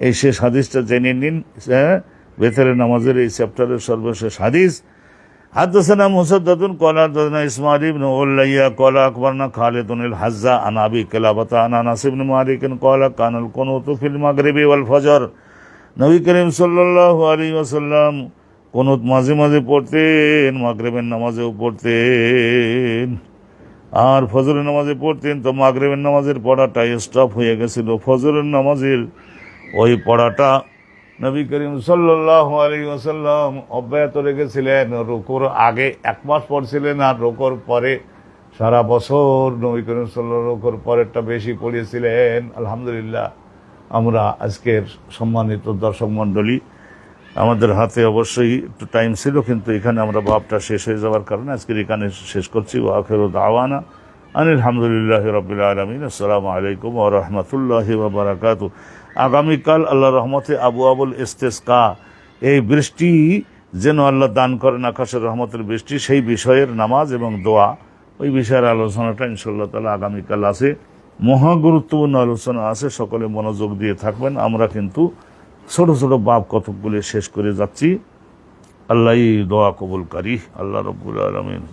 এই শেষ হাদিসটা জেনে নিন, বেতরের নামাজের এই চ্যাপ্টারের সর্বশেষ হাদিস। হাদাসানা মুসাদ্দাদুন ক্বালা হাদাসানা ইসমাঈল ইবনে উলাইয়া ক্বালা আকবারনা খালিদুন আল হাজ্জা আন আবি কিলাবাতা আন আনাস ইবনে মালিক ক্বালা কানাল কুনুতু ফিল মাগরিবি ওয়াল ফজর। নবী করিম সাল্লাল্লাহু আলাইহি ওয়াসাল্লাম কুনুত মাঝে মাঝে পড়তেন, মাগরিবের নামাজেও পড়তেন, আর ফজরের নামাজে পড়তেন। তো মাগরিবের নামাজের পড়াটা স্টপ হয়ে গেছিল, ফজরের নামাজের ওই পড়াটা নবী করিম সাল্লাল্লাহু আলাইহি ওয়াসাল্লাম অব্যাহত রেখেছিলেন। রুকুর আগে 1 মাস পড়ছিলেন, আর রুকুর পরে সারা বছর নবী করিম সাল্লাল্লাহু রুকুর পরেরটা বেশি পড়েছিলেন। আলহামদুলিল্লাহ, আমরা আজকের সম্মানিত দর্শক মণ্ডলী, আমাদের হাতে অবশ্যই একটু টাইম ছিল, কিন্তু এখানে আমরা বাবটা শেষ হয়ে যাওয়ার কারণে আজকের এখানে শেষ করছি। ওয়া আখিরু দাওয়ানা আলহামদুলিল্লাহি রাব্বিল আলামিন। আসসালামু আলাইকুম ওয়া রাহমাতুল্লাহি ওয়া বারাকাতুহু। আগামীকাল আল্লাহর রহমতে আবু আবুল ইস্তেসকা, এই বৃষ্টি যেন আল্লাহ দান করেন, আকাশের রহমতের বৃষ্টি, সেই বিষয়ের নামাজ এবং দোয়া, ওই বিষয়ের আলোচনাটা ইনশাআল্লাহ তাআলা আগামীকাল আছে। মহা গুরুত্বপূর্ণ আলোচনা আছে, সকলে মনোযোগ দিয়ে থাকবেন। আমরা কিন্তু ছোট ছোট বাব কতকগুলি শেষ করে যাচ্ছি। আল্লাহ দোয়া কবুলকারী। আল্লাহ রাব্বুল আলামিন।